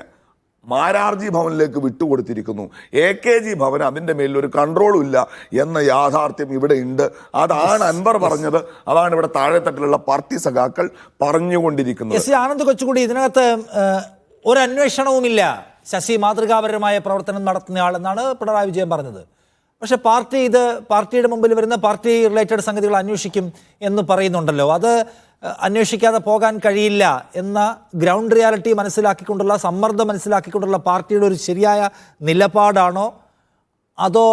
മാരാർജി ഭവനിലേക്ക് വിട്ടുകൊടുത്തിരിക്കുന്നു. AKG ഭവൻ അതിൻ്റെ മേലിൽ ഒരു കൺട്രോളും ഇല്ല എന്ന യാഥാർത്ഥ്യം ഇവിടെ ഉണ്ട്. അതാണ് അൻവർ പറഞ്ഞത്. അതാണ് ഇവിടെ താഴെത്തട്ടിലുള്ള പാർട്ടി സഖാക്കൾ പറഞ്ഞുകൊണ്ടിരിക്കുന്നത്. ആനന്ദ് കൊച്ചുകൂടി, ഇതിനകത്ത് ഒരു അന്വേഷണവുമില്ല, ശശി മാതൃകാപരമായ പ്രവർത്തനം നടത്തുന്നയാളെന്നാണ് പിണറായി വിജയൻ പറഞ്ഞത്. പക്ഷെ പാർട്ടിയുടെ മുമ്പിൽ വരുന്ന പാർട്ടി റിലേറ്റഡ് സംഗതികൾ അന്വേഷിക്കും എന്ന് പറയുന്നുണ്ടല്ലോ. അത് അന്വേഷിക്കാതെ പോകാൻ കഴിയില്ല എന്ന ഗ്രൗണ്ട് റിയാലിറ്റി മനസ്സിലാക്കിക്കൊണ്ടുള്ള, സമ്മർദ്ദം മനസ്സിലാക്കിക്കൊണ്ടുള്ള പാർട്ടിയുടെ ഒരു ശരിയായ നിലപാടാണോ, അതോ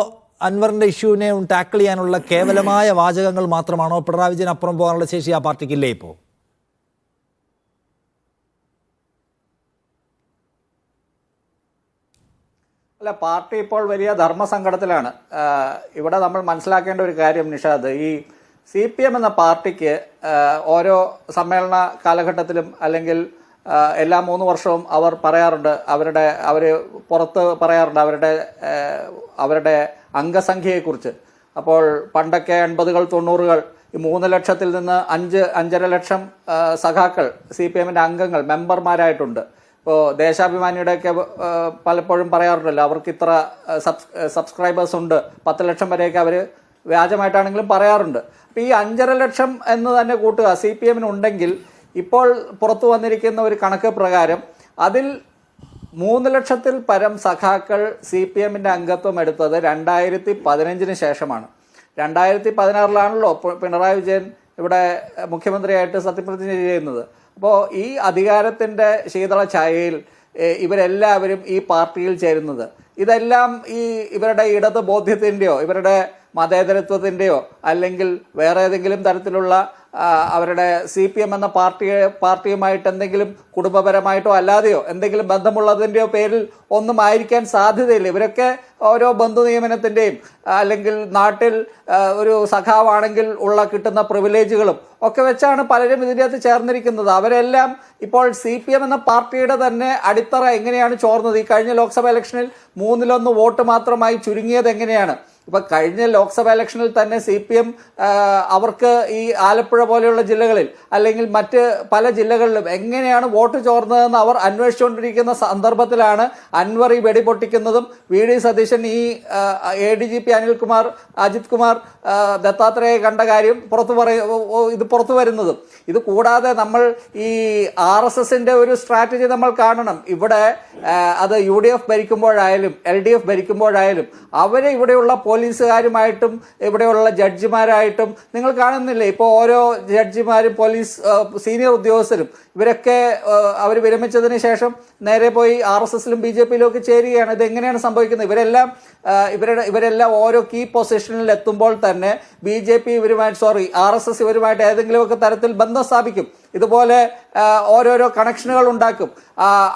അൻവറിൻ്റെ ഇഷ്യൂവിനെ ടാക്കിൾ ചെയ്യാനുള്ള കേവലമായ വാചകങ്ങൾ മാത്രമാണോ? പിണറായി വിജയൻ അപ്പുറം പോകാനുള്ള ശേഷി ആ പാർട്ടിക്കില്ലേ ഇപ്പോൾ? അല്ല, പാർട്ടി ഇപ്പോൾ വലിയ ധർമ്മസങ്കടത്തിലാണ്. ഇവിടെ നമ്മൾ മനസ്സിലാക്കേണ്ട ഒരു കാര്യം നിഷാദ്, ഈ CPM എന്ന പാർട്ടിക്ക് ഓരോ സമ്മേളന കാലഘട്ടത്തിലും അല്ലെങ്കിൽ എല്ലാ 3 വർഷവും അവർ പറയാറുണ്ട്, അവർ പുറത്ത് പറയാറുണ്ട് അവരുടെ അംഗസംഖ്യയെക്കുറിച്ച്. അപ്പോൾ പണ്ടൊക്കെ 80കൾ 90കൾ ഈ 3 ലക്ഷത്തിൽ നിന്ന് 5.5 ലക്ഷം സഖാക്കൾ CPMൻ്റെ അംഗങ്ങൾ മെമ്പർമാരായിട്ടുണ്ട്. ഇപ്പോൾ ദേശാഭിമാനിയുടെയൊക്കെ പലപ്പോഴും പറയാറുണ്ടല്ലോ, അവർക്ക് ഇത്ര സബ്സ്ക്രൈബേഴ്സ് ഉണ്ട്, 10 ലക്ഷം വരെയൊക്കെ അവർ വ്യാജമായിട്ടാണെങ്കിലും പറയാറുണ്ട്. അപ്പോൾ ഈ 5.5 ലക്ഷം എന്ന് തന്നെ കൂട്ടുക CPMനുണ്ടെങ്കിൽ, ഇപ്പോൾ പുറത്തു വന്നിരിക്കുന്ന ഒരു കണക്ക് പ്രകാരം അതിൽ 3 ലക്ഷത്തിൽ പരം സഖാക്കൾ CPMൻ്റെ അംഗത്വം എടുത്തത് 2015 ശേഷമാണ്. 2016 പിണറായി വിജയൻ ഇവിടെ മുഖ്യമന്ത്രിയായിട്ട് സത്യപ്രതിജ്ഞ ചെയ്യുന്നത്. അപ്പോൾ ഈ അധികാരത്തിൻ്റെ ശീതള ഛായയിൽ ഇവരെല്ലാവരും ഈ പാർട്ടിയിൽ ചേരുന്നത്, ഇതെല്ലാം ഈ ഇവരുടെ ഇടത് ബോധ്യത്തിൻ്റെയോ ഇവരുടെ മതേതരത്വത്തിൻ്റെയോ അല്ലെങ്കിൽ വേറെ ഏതെങ്കിലും തരത്തിലുള്ള അവരുടെ CPM എന്ന പാർട്ടിയുമായിട്ട് എന്തെങ്കിലും കുടുംബപരമായിട്ടോ അല്ലാതെയോ എന്തെങ്കിലും ബന്ധമുള്ളതിൻ്റെയോ പേരിൽ ഒന്നും ആയിരിക്കാൻ സാധ്യതയില്ല. ഇവരൊക്കെ ഓരോ ബന്ധു നിയമനത്തിൻ്റെയും അല്ലെങ്കിൽ നാട്ടിൽ ഒരു സഖാവാണെങ്കിൽ കിട്ടുന്ന പ്രിവിലേജുകളും ഒക്കെ വെച്ചാണ് പലരും ഇതിനകത്ത് ചേർന്നിരിക്കുന്നത്. അവരെല്ലാം ഇപ്പോൾ CPM എന്ന പാർട്ടിയുടെ തന്നെ അടിത്തറ എങ്ങനെയാണ് ചോർന്നത്? ഈ കഴിഞ്ഞ ലോക്സഭാ ഇലക്ഷനിൽ 1/3 വോട്ട് മാത്രമായി ചുരുങ്ങിയത് എങ്ങനെയാണ്? ഇപ്പം കഴിഞ്ഞ ലോക്സഭാ ഇലക്ഷനിൽ തന്നെ CPM അവർക്ക് ഈ ആലപ്പുഴ പോലെയുള്ള ജില്ലകളിൽ അല്ലെങ്കിൽ മറ്റ് പല ജില്ലകളിലും എങ്ങനെയാണ് വോട്ട് ചോർന്നതെന്ന് അവർ അന്വേഷിച്ചുകൊണ്ടിരിക്കുന്ന സന്ദർഭത്തിലാണ് അൻവർ ഈ വെടിപൊട്ടിക്കുന്നതും VD സതീശൻ ഈ ADGP അനിൽകുമാർ, അജിത് കുമാർ, ദത്താത്രേയ കണ്ട കാര്യം പുറത്തു വരുന്നതും. ഇത് കൂടാതെ നമ്മൾ ഈ RSSൻ്റെ ഒരു സ്ട്രാറ്റജി നമ്മൾ കാണണം. ഇവിടെ അത് UDF ഭരിക്കുമ്പോഴായാലും LDF ഭരിക്കുമ്പോഴായാലും അവരെ ഇവിടെയുള്ള പോലീസുകാരുമായിട്ടും ഇവിടെയുള്ള ജഡ്ജിമാരായിട്ടും നിങ്ങൾ കാണുന്നില്ലേ? ഇപ്പോൾ ഓരോ ജഡ്ജിമാരും പോലീസ് സീനിയർ ഉദ്യോഗസ്ഥരും ഇവരൊക്കെ അവർ വിരമിച്ചതിന് ശേഷം നേരെ പോയി RSSലും BJPയിലും ഒക്കെ ചേരുകയാണ്. ഇതെങ്ങനെയാണ് സംഭവിക്കുന്നത്? ഇവരെല്ലാം ഓരോ കീ പൊസിഷനിൽ എത്തുമ്പോൾ തന്നെ BJP RSS ഇവരുമായിട്ട് ഏതെങ്കിലുമൊക്കെ തരത്തിൽ ബന്ധം സ്ഥാപിക്കും. ഇതുപോലെ ഓരോരോ കണക്ഷനുകൾ ഉണ്ടാക്കും.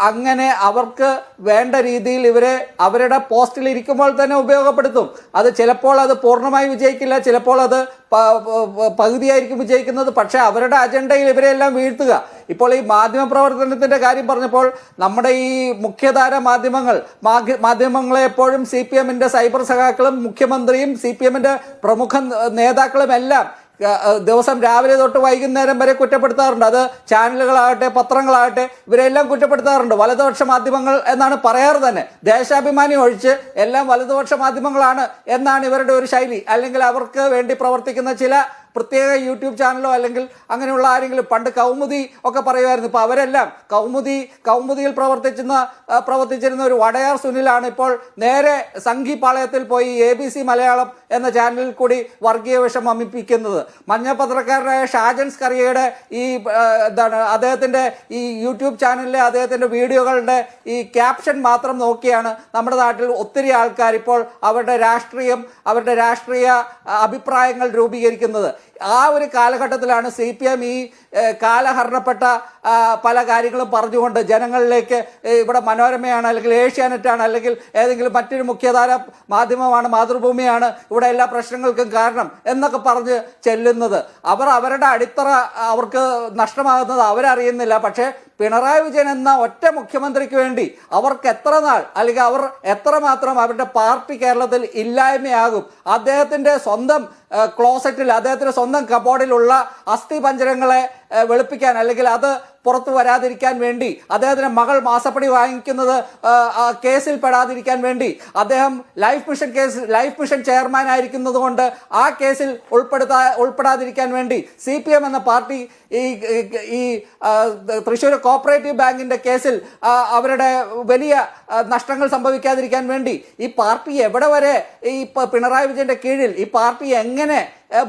അങ്ങനെ അവർക്ക് വേണ്ട രീതിയിൽ ഇവരെ അവരുടെ പോസ്റ്റിൽ ഇരിക്കുമ്പോൾ തന്നെ ഉപയോഗപ്പെടുത്തും. അത് ചിലപ്പോൾ അത് പൂർണ്ണമായി വിജയിക്കില്ല, ചിലപ്പോൾ അത് പകുതിയായിരിക്കും വിജയിക്കുന്നത്. പക്ഷേ അവരുടെ അജണ്ടയിൽ ഇവരെല്ലാം വീഴ്ത്തുക. ഇപ്പോൾ ഈ മാധ്യമപ്രവർത്തനത്തിൻ്റെ കാര്യം പറഞ്ഞപ്പോൾ നമ്മുടെ ഈ മുഖ്യധാര മാധ്യമങ്ങളെ എപ്പോഴും CPMൻ്റെ സൈബർ സഖാക്കളും മുഖ്യമന്ത്രിയും CPMൻ്റെ പ്രമുഖ നേതാക്കളും എല്ലാം ദിവസം രാവിലെ തൊട്ട് വൈകുന്നേരം വരെ കുറ്റപ്പെടുത്താറുണ്ട്. അത് ചാനലുകളാകട്ടെ പത്രങ്ങളാകട്ടെ ഇവരെല്ലാം കുറ്റപ്പെടുത്താറുണ്ട്. വലതുപക്ഷ മാധ്യമങ്ങൾ എന്നാണ് പറയാറ് തന്നെ. ദേശാഭിമാനി ഒഴിച്ച് എല്ലാം വലതുപക്ഷ മാധ്യമങ്ങളാണ് എന്നാണ് ഇവരുടെ ഒരു ശൈലി. അല്ലെങ്കിൽ അവർക്ക് വേണ്ടി പ്രവർത്തിക്കുന്ന ചില പ്രത്യേക യൂട്യൂബ് ചാനലോ അല്ലെങ്കിൽ അങ്ങനെയുള്ള ആരെങ്കിലും, പണ്ട് കൗമുദി ഒക്കെ പറയുമായിരുന്നു, ഇപ്പോൾ അവരെല്ലാം കൗമുദിയിൽ പ്രവർത്തിച്ചിരുന്ന ഒരു വടയാർ സുനിലാണ് ഇപ്പോൾ നേരെ സംഘി പാളയത്തിൽ പോയി ABC മലയാളം എന്ന ചാനലിൽ കൂടി വർഗീയ വിഷം വമിപ്പിക്കുന്നത്. മഞ്ഞപ്പത്രക്കാരനായ ഷാജൻ സ്കറിയയുടെ ഈ അദ്ദേഹത്തിൻ്റെ ഈ യൂട്യൂബ് ചാനലിലെ അദ്ദേഹത്തിൻ്റെ വീഡിയോകളുടെ ഈ ക്യാപ്ഷൻ മാത്രം നോക്കിയാണ് നമ്മുടെ നാട്ടിൽ ഒത്തിരി ആൾക്കാർ ഇപ്പോൾ അവരുടെ രാഷ്ട്രീയ അഭിപ്രായങ്ങൾ രൂപീകരിക്കുന്നത്. ആ ഒരു കാലഘട്ടത്തിലാണ് CPM ഈ കാലഹരണപ്പെട്ട പല കാര്യങ്ങളും പറഞ്ഞുകൊണ്ട് ജനങ്ങളിലേക്ക് ഇവിടെ മനോരമയാണ് അല്ലെങ്കിൽ ഏഷ്യാനെറ്റാണ് അല്ലെങ്കിൽ ഏതെങ്കിലും മറ്റൊരു മുഖ്യധാര മാധ്യമമാണ്, മാതൃഭൂമിയാണ് ഇവിടെ എല്ലാ പ്രശ്നങ്ങൾക്കും കാരണം എന്നൊക്കെ പറഞ്ഞ് ചെല്ലുന്നത്. അവരുടെ അടിത്തറ അവർക്ക് നഷ്ടമാകുന്നത് അവരറിയുന്നില്ല. പക്ഷേ പിണറായി വിജയൻ എന്ന ഒറ്റ മുഖ്യമന്ത്രിക്ക് വേണ്ടി അവർക്ക് എത്ര നാൾ അല്ലെങ്കിൽ അവർ എത്രമാത്രം അവരുടെ പാർട്ടി കേരളത്തിൽ ഇല്ലായ്മയാകും? അദ്ദേഹത്തിൻ്റെ സ്വന്തം ക്ലോസറ്റിൽ, അദ്ദേഹത്തിൻ്റെ സ്വന്തം കബോർഡിലുള്ള അസ്ഥിപഞ്ജരങ്ങളെ വെളുപ്പിക്കാൻ അല്ലെങ്കിൽ അത് പുറത്തു വരാതിരിക്കാൻ വേണ്ടി, അദ്ദേഹത്തിൻ്റെ മകൾ മാസപ്പടി വാങ്ങിക്കുന്നത് കേസിൽ പെടാതിരിക്കാൻ വേണ്ടി, അദ്ദേഹം ലൈഫ് മിഷൻ ചെയർമാൻ ആയിരിക്കുന്നത് കൊണ്ട് ആ കേസിൽ ഉൾപ്പെടാതിരിക്കാൻ വേണ്ടി, CPM എന്ന പാർട്ടി ഈ തൃശ്ശൂർ കോപ്പറേറ്റീവ് ബാങ്കിന്റെ കേസിൽ അവരുടെ വലിയ നഷ്ടങ്ങൾ സംഭവിക്കാതിരിക്കാൻ വേണ്ടി ഈ പാർട്ടി എവിടെ വരെ ഈ പിണറായി വിജയന്റെ കീഴിൽ ഈ പാർട്ടി എങ്ങനെ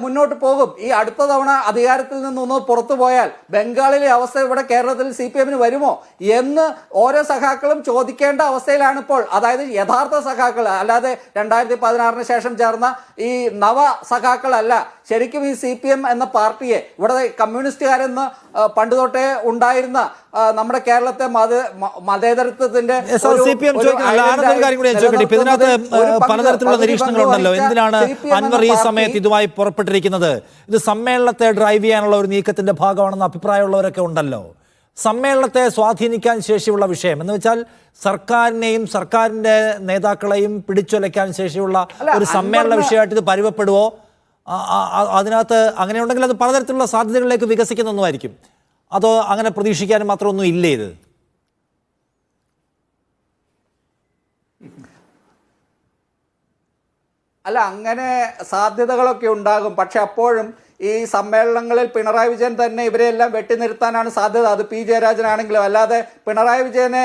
മുന്നോട്ട് പോകും? ഈ അടുത്ത തവണ അധികാരത്തിൽ നിന്നൊന്ന് പുറത്തു പോയാൽ ബംഗാളിലെ അവസ്ഥ ഇവിടെ കേരളത്തിൽ CPM വരുമോ എന്ന് ഓരോ സഖാക്കളും ചോദിക്കേണ്ട അവസ്ഥയിലാണ് ഇപ്പോൾ. അതായത് യഥാർത്ഥ സഖാക്കൾ, അല്ലാതെ 2016 ശേഷം ചേർന്ന ഈ നവ സഖാക്കളല്ല. ശരിക്കും ഈ CPM എന്ന പാർട്ടിയെ, ഇവിടെ കമ്മ്യൂണിസ്റ്റുകാരെന്ന് പണ്ട് തൊട്ടേ ഉണ്ടായിരുന്ന നമ്മുടെ കേരളത്തെ മതേതരത്വത്തിന്റെ പലതരത്തിലുള്ള നിരീക്ഷണങ്ങളുണ്ടല്ലോ. എന്തിനാണ് അൻവർ ഈ സമയത്ത് ഇതുമായി പുറപ്പെട്ടിരിക്കുന്നത്? ഇത് സമ്മേളനത്തെ ഡ്രൈവ് ചെയ്യാനുള്ള ഒരു നീക്കത്തിന്റെ ഭാഗമാണെന്ന് അഭിപ്രായമുള്ളവരൊക്കെ ഉണ്ടല്ലോ. സമ്മേളനത്തെ സ്വാധീനിക്കാൻ ശേഷിയുള്ള വിഷയം എന്ന് വെച്ചാൽ സർക്കാരിനെയും സർക്കാരിന്റെ നേതാക്കളെയും പിടിച്ചുലയ്ക്കാൻ ശേഷിയുള്ള ഒരു സമ്മേളന വിഷയമായിട്ട് ഇത് പരുവപ്പെടുവോ? അതിനകത്ത് അങ്ങനെയുണ്ടെങ്കിൽ അത് പലതരത്തിലുള്ള സാധ്യതകളിലേക്ക് വികസിക്കുന്ന ഒന്നുമായിരിക്കും. അതോ അങ്ങനെ പ്രതീക്ഷിക്കാനും മാത്രമൊന്നും ഇല്ലേ ഇത്? അല്ല, അങ്ങനെ സാധ്യതകളൊക്കെ ഉണ്ടാകും. പക്ഷെ അപ്പോഴും ഈ സമ്മേളനങ്ങളിൽ പിണറായി വിജയൻ തന്നെ ഇവരെല്ലാം വെട്ടിനിർത്താനാണ് സാധ്യത. അത് P ജയരാജനാണെങ്കിലും. അല്ലാതെ പിണറായി വിജയനെ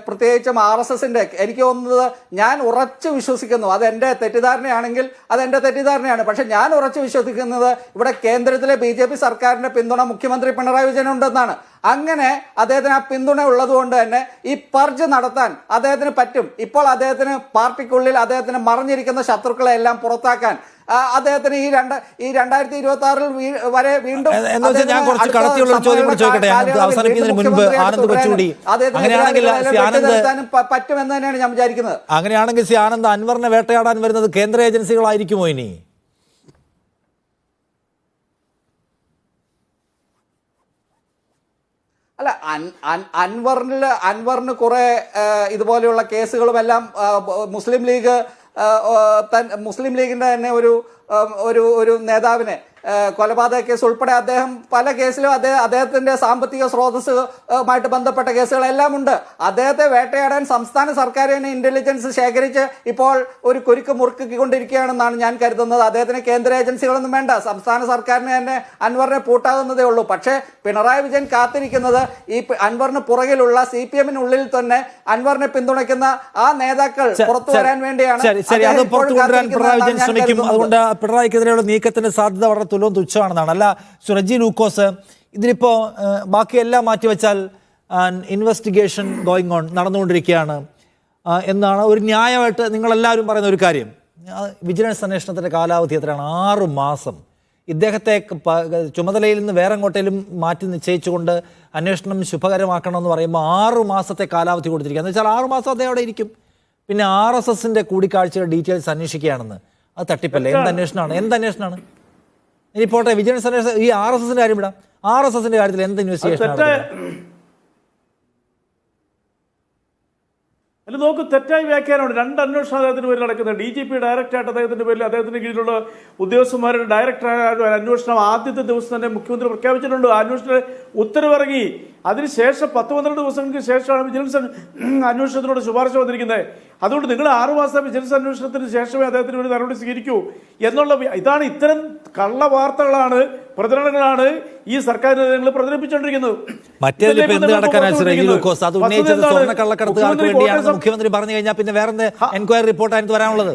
പ്രത്യേകിച്ചും RSSന്റെ, എനിക്ക് തോന്നുന്നത്, ഞാൻ ഉറച്ചു വിശ്വസിക്കുന്നു, അതെൻ്റെ തെറ്റിദ്ധാരണയാണെങ്കിൽ അതെൻ്റെ തെറ്റിദ്ധാരണയാണ്, പക്ഷെ ഞാൻ ഉറച്ചു വിശ്വസിക്കുന്നത് ഇവിടെ കേന്ദ്രത്തിലെ BJP സർക്കാരിൻ്റെ പിന്തുണ മുഖ്യമന്ത്രി പിണറായി വിജയനുണ്ടെന്നാണ്. അങ്ങനെ അദ്ദേഹത്തിന് ആ പിന്തുണ ഉള്ളതുകൊണ്ട് തന്നെ ഈ പർജ് നടത്താൻ അദ്ദേഹത്തിന് പറ്റും. ഇപ്പോൾ അദ്ദേഹത്തിന് പാർട്ടിക്കുള്ളിൽ അദ്ദേഹത്തിന് മറഞ്ഞിരിക്കുന്ന ശത്രുക്കളെ എല്ലാം പുറത്താക്കാൻ അദ്ദേഹത്തിന് ഈ 2026 വരെ വീണ്ടും ഞാൻ കുറച്ച് കടത്തിയുള്ള ചോദ്യം കൂടി ചോദിക്കട്ടെ അവസാനിക്കുന്നതിന് മുൻപ്. ആനന്ദ് കൊച്ചുകൂടി, പറ്റുമെന്ന് തന്നെയാണ് ഞാൻ വിചാരിക്കുന്നത്. അങ്ങനെയാണെങ്കിൽ ആനന്ദ്, അൻവറിനെ വേട്ടയാടാൻ വരുന്നത് കേന്ദ്ര ഏജൻസികളായിരിക്കുമോ ഇനി? അല്ല, അൻവറിന് കുറെ ഇതുപോലെയുള്ള കേസുകളും എല്ലാം മുസ്ലിം ലീഗിന്റെ തന്നെ ഒരു നേതാവിനെ കൊലപാതക കേസ് ഉൾപ്പെടെ അദ്ദേഹം പല കേസിലും അദ്ദേഹത്തിന്റെ സാമ്പത്തിക സ്രോതസ്സുമായിട്ട് ബന്ധപ്പെട്ട കേസുകളെല്ലാം ഉണ്ട്. അദ്ദേഹത്തെ വേട്ടയാടാൻ സംസ്ഥാന സർക്കാർ തന്നെ ഇന്റലിജൻസ് ശേഖരിച്ച് ഇപ്പോൾ ഒരു കുരുക്ക് മുറുക്കിക്കൊണ്ടിരിക്കുകയാണെന്നാണ് ഞാൻ കരുതുന്നത്. അദ്ദേഹത്തിന് കേന്ദ്ര ഏജൻസികളൊന്നും വേണ്ട, സംസ്ഥാന സർക്കാരിന് തന്നെ അൻവറിനെ പൂട്ടാകുന്നതേ ഉള്ളൂ. പക്ഷേ പിണറായി വിജയൻ കാത്തിരിക്കുന്നത് ഈ അൻവറിന് പുറകിലുള്ള CPM-നുള്ളിൽ തന്നെ അൻവറിനെ പിന്തുണയ്ക്കുന്ന ആ നേതാക്കൾ പുറത്തു വരാൻ വേണ്ടിയാണ്. അതുകൊണ്ട് പിണറായിക്കെതിരെയുള്ള നീക്കത്തിന്റെ സാധ്യത വളരെ തുച്ഛമാണെന്നാണ്. അല്ല സുരജി ലൂക്കോസ്, ഇതിലിപ്പോൾ ബാക്കിയെല്ലാം മാറ്റിവെച്ചാൽ ഇൻവെസ്റ്റിഗേഷൻ ഗോയിങ് ഓൺ, നടന്നുകൊണ്ടിരിക്കുകയാണ് എന്നാണ് ഒരു ന്യായമായിട്ട് നിങ്ങളെല്ലാവരും പറയുന്ന ഒരു കാര്യം. വിജിലൻസ് അന്വേഷണത്തിൻ്റെ കാലാവധി എത്രയാണ്? 6 മാസം. ഇദ്ദേഹത്തെ ചുമതലയിൽ നിന്ന് വേറെ എങ്ങോട്ടേലും മാറ്റി നിശ്ചയിച്ചുകൊണ്ട് അന്വേഷണം ശുഭകരമാക്കണമെന്ന് പറയുമ്പോൾ 6 മാസത്തെ കാലാവധി കൊടുത്തിരിക്കുക എന്ന് വെച്ചാൽ 6 മാസം അദ്ദേഹം അവിടെ ഇരിക്കും. പിന്നെ RSSന്റെ കൂടിക്കാഴ്ചയുടെ ഡീറ്റെയിൽസ് അന്വേഷിക്കുകയാണെന്ന്. അത് തട്ടിപ്പല്ലേ? എന്തന്വേഷണമാണ്? ഇനി പോട്ടെ, വിജിലൻസ് അന്വേഷണം, ഈ RSSന്റെ കാര്യം വിടാം. RSSന്റെ കാര്യത്തിൽ എന്ത് ഇൻവെസ്റ്റിഗേഷൻ? അല്ല നോക്ക്, തെറ്റായ വ്യാഖ്യാനമാണ്. 2 അന്വേഷണം അദ്ദേഹത്തിന് പേരിൽ നടക്കുന്നത്. DGP ഡയറക്ടറായിട്ട് അദ്ദേഹത്തിന്റെ പേരിൽ അദ്ദേഹത്തിന്റെ കീഴിലുള്ള ഉദ്യോഗസ്ഥന്മാരുടെ ഡയറക്ടറായ അന്വേഷണം ആദ്യത്തെ ദിവസം തന്നെ മുഖ്യമന്ത്രി പ്രഖ്യാപിച്ചിട്ടുണ്ട്. ആ അന്വേഷണ ഉത്തരവിറങ്ങി. അതിനുശേഷം 10-12 ദിവസങ്ങൾക്ക് ശേഷമാണ് വിജിലൻസ് അന്വേഷണത്തിനോട് ശുപാർശ വന്നിരിക്കുന്നത്. അതുകൊണ്ട് നിങ്ങൾ 6 മാസം വിജിലൻസ് അന്വേഷണത്തിന് ശേഷമേ അദ്ദേഹത്തിന് ഒരു നടപടി സ്വീകരിക്കൂ എന്നുള്ള ഇതാണ്. ഇത്തരം കള്ള വാർത്തകളാണ്, പ്രചരണങ്ങളാണ് ഈ സർക്കാരിനെ നിങ്ങൾ പ്രചരിപ്പിച്ചുകൊണ്ടിരിക്കുന്നത്. സ്വർണ്ണക്കള്ളക്കടത്തുകാർക്ക് വേണ്ടിയാണെന്ന് മുഖ്യമന്ത്രി പറഞ്ഞു കഴിഞ്ഞാൽ പിന്നെ വേറെ എൻക്വയറി റിപ്പോർട്ടായിരുന്നു വരാനുള്ളത്.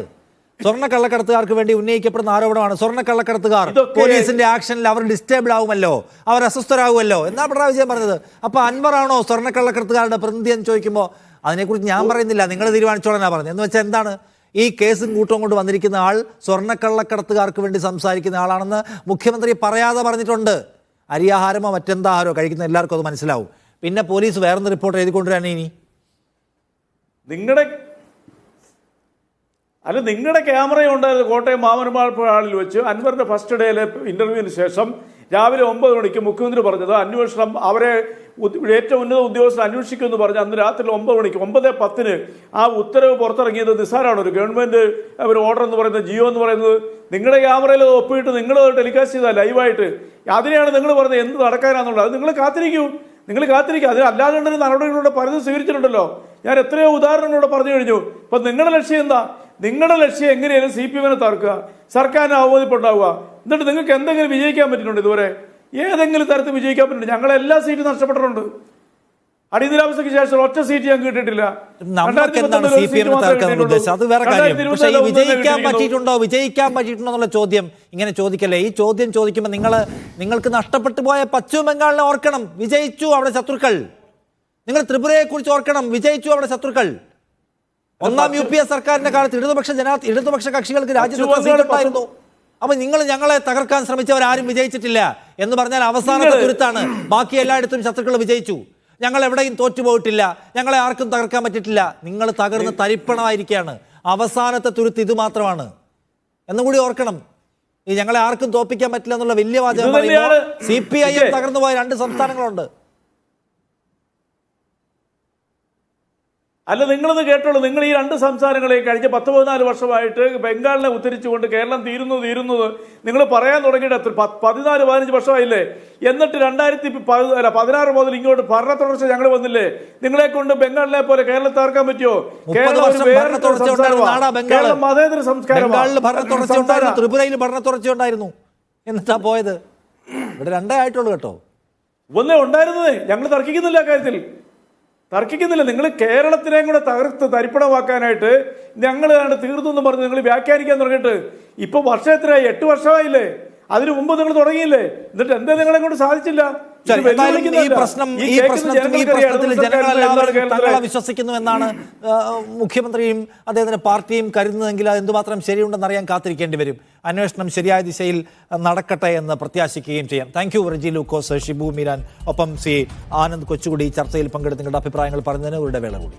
സ്വർണ്ണക്കള്ളക്കടത്തുകാർക്ക് വേണ്ടി ഉന്നയിക്കപ്പെടുന്ന ആരോപണമാണ്. സ്വർണ്ണക്കള്ളക്കടത്തുകാർ പോലീസിന്റെ ആക്ഷനിൽ അവർ ഡിസ്റ്റേബിൾ ആവുമല്ലോ, അവർ അസ്വസ്ഥരാകുമല്ലോ എന്നാ പിണറായി വിജയൻ പറഞ്ഞത്. അപ്പൊ അൻവറാണോ സ്വർണ്ണക്കള്ളക്കടത്തുകാരുടെ പ്രതിനിധി എന്ന് ചോദിക്കുമ്പോൾ അതിനെക്കുറിച്ച് ഞാൻ പറയുന്നില്ല, നിങ്ങൾ തീരുമാനിച്ചോളാനാ പറഞ്ഞത്. എന്ന് വെച്ചാൽ എന്താണ്, ഈ കേസും കൂട്ടം കൊണ്ട് വന്നിരിക്കുന്ന ആൾ സ്വർണ്ണക്കള്ളക്കടത്തുകാർക്ക് വേണ്ടി സംസാരിക്കുന്ന ആളാണെന്ന് മുഖ്യമന്ത്രി പറയാതെ പറഞ്ഞിട്ടുണ്ട്. അരിയാഹാരമോ മറ്റെന്താഹാരമോ കഴിക്കുന്ന എല്ലാവർക്കും അത് മനസ്സിലാവും. പിന്നെ പോലീസ് വേറൊന്ന് റിപ്പോർട്ട് എഴുതിക്കൊണ്ടുവരാനേ ഇനി നിങ്ങളുടെ ക്യാമറയുണ്ടായിരുന്നു കോട്ടയം മാമനമാളിൽ വെച്ച് അൻവറിന്റെ ഫസ്റ്റ് ഡേയിലെ ഇന്റർവ്യൂവിന് ശേഷം രാവിലെ 9 മണിക്ക് മുഖ്യമന്ത്രി പറഞ്ഞത് അന്വേഷണം അവരെ ഏറ്റവും ഉന്നത ഉദ്യോഗസ്ഥർ അന്വേഷിക്കുമെന്ന് പറഞ്ഞ് അന്ന് രാത്രി 9 മണിക്ക് 9:10 ആ ഉത്തരവ് പുറത്തിറങ്ങിയത് നിസ്സാരമാണ്. ഒരു ഗവൺമെന്റ് ഒരു ഓർഡർ എന്ന് പറയുന്നത്, ജിയോ എന്ന് പറയുന്നത് നിങ്ങളുടെ ക്യാമറയിൽ ഒപ്പിട്ട് നിങ്ങൾ ടെലികാസ്റ്റ് ചെയ്താൽ ലൈവായിട്ട്. അതിനെയാണ് നിങ്ങൾ പറഞ്ഞത് എന്ത് നടക്കാനാന്നുള്ളത്. അത് നിങ്ങൾ കാത്തിരിക്കൂ. അത് അല്ലാതെ നടപടികളുടെ പരിധി സ്വീകരിച്ചിട്ടുണ്ടല്ലോ. ഞാൻ എത്രയോ ഉദാഹരണങ്ങളോട് പറഞ്ഞു കഴിഞ്ഞു. ഇപ്പൊ നിങ്ങളുടെ ലക്ഷ്യം എന്താ? നിങ്ങളുടെ ലക്ഷ്യം എങ്ങനെയാലും CPM-നെ തകർക്കുക, സർക്കാരിനെ അവമതിപ്പുണ്ടാവുക. എന്നിട്ട് നിങ്ങൾക്ക് എന്തെങ്കിലും വിജയിക്കാൻ പറ്റുന്നുണ്ട്? ഇതുവരെ ഏതെങ്കിലും തരത്തിൽ വിജയിക്കാൻ പറ്റുന്നുണ്ട്? ഞങ്ങളെല്ലാ സീറ്റും നഷ്ടപ്പെട്ടിട്ടുണ്ട്. അടിയന്തരാവസ്ഥയ്ക്ക് ശേഷം ഒറ്റ സീറ്റ് ഞാൻ കിട്ടിയിട്ടില്ല. അത് വേറെ കാര്യം. പക്ഷേ ഈ വിജയിക്കാൻ പറ്റിയിട്ടുണ്ടോ എന്നുള്ള ചോദ്യം ഇങ്ങനെ ചോദിക്കല്ലേ. ഈ ചോദ്യം ചോദിക്കുമ്പോൾ നിങ്ങൾക്ക് നഷ്ടപ്പെട്ടു പോയ പശ്ചിമ ബംഗാളിനെ ഓർക്കണം, വിജയിച്ചു അവിടെ ശത്രുക്കൾ. നിങ്ങൾ ത്രിപുരയെ കുറിച്ച് ഓർക്കണം, വിജയിച്ചു അവിടെ ശത്രുക്കൾ. ഒന്നാം UPA സർക്കാരിന്റെ കാലത്ത് ഇടതുപക്ഷ കക്ഷികൾക്ക് രാജ്യത്തുണ്ടായിരുന്നു. അപ്പൊ നിങ്ങൾ ഞങ്ങളെ തകർക്കാൻ ശ്രമിച്ചവരാരും വിജയിച്ചിട്ടില്ല എന്ന് പറഞ്ഞാൽ അവസാനത്തെ തുരുത്താണ്. ബാക്കി എല്ലായിടത്തും ശത്രുക്കൾ വിജയിച്ചു. ഞങ്ങൾ എവിടെയും തോറ്റുപോയിട്ടില്ല, ഞങ്ങളെ ആർക്കും തകർക്കാൻ പറ്റിയിട്ടില്ല. നിങ്ങൾ തകർന്ന് തരിപ്പണമായിരിക്കുകയാണ്. അവസാനത്തെ തുരുത്ത് ഇത് മാത്രമാണ് എന്നും കൂടി ഓർക്കണം. ഈ ഞങ്ങളെ ആർക്കും തോൽപ്പിക്കാൻ പറ്റില്ല എന്നുള്ള വലിയ വാചകം പറയുമ്പോൾ CPIM തകർന്നു പോയ 2 സംസ്ഥാനങ്ങളുണ്ട്. അല്ല, നിങ്ങളത് കേട്ടോളൂ. നിങ്ങൾ ഈ 2 സംസ്ഥാനങ്ങളെ കഴിഞ്ഞ 10-14 വർഷമായിട്ട് ബംഗാളിനെ ഉദ്ധരിച്ചുകൊണ്ട് കേരളം തീരുന്നത് നിങ്ങൾ പറയാൻ തുടങ്ങിയിട്ട് 14-15 വർഷമായില്ലേ? എന്നിട്ട് 2016 മുതൽ ഇങ്ങോട്ട് ഭരണ തുടർച്ച ഞങ്ങൾ വന്നില്ലേ? നിങ്ങളെ കൊണ്ട് ബംഗാളിനെ പോലെ കേരളത്തെ തകർക്കാൻ പറ്റുമോ? കേരളം മതേതര സംസ്കാരം. ത്രിപുരയിൽ ഭരണ തുടർച്ച ഉണ്ടായിരുന്നു, എന്നിട്ടാ പോയത്. ഇവിടെ 2 ആയിട്ടുള്ളൂ കേട്ടോ. ഒന്നേ ഉണ്ടായിരുന്നത്. ഞങ്ങൾ തർക്കിക്കുന്നില്ല കാര്യത്തിൽ. നിങ്ങൾ കേരളത്തിനെയും കൂടെ തകർത്ത് തരിപ്പണമാക്കാനായിട്ട് ഞങ്ങൾ തീർന്നു എന്ന് പറഞ്ഞ് നിങ്ങൾ വ്യാഖ്യാനിക്കാൻ തുടങ്ങിയിട്ട് ഇപ്പൊ വർഷം എത്രയായി? 8 വർഷമായില്ലേ? അതിനു മുമ്പ് നിങ്ങൾ തുടങ്ങിയില്ലേ? എന്നിട്ട് എന്താ നിങ്ങളെ കൊണ്ട് സാധിച്ചില്ല? ഈ പ്രശ്നത്തിൽ ജനങ്ങളെല്ലാവരും തങ്ങളെ വിശ്വസിക്കുന്നു എന്നാണ് മുഖ്യമന്ത്രിയും അദ്ദേഹത്തിന്റെ പാർട്ടിയും കരുതുന്നതെങ്കിൽ അത് എന്തുമാത്രം ശരിയുണ്ടെന്ന് അറിയാൻ കാത്തിരിക്കേണ്ടി വരും. അന്വേഷണം ശരിയായ ദിശയിൽ നടക്കട്ടെ എന്ന് പ്രത്യാശിക്കുകയും ചെയ്യാം. താങ്ക് യു റെജി ലൂക്കോസ്, ഷിബു മീരാൻ, ഒപ്പം ആനന്ദ് കൊച്ചുകുടി ചർച്ചയിൽ പങ്കെടുത്ത് നിങ്ങളുടെ അഭിപ്രായങ്ങൾ പറഞ്ഞതിന് ഒരു വേള കൂടി.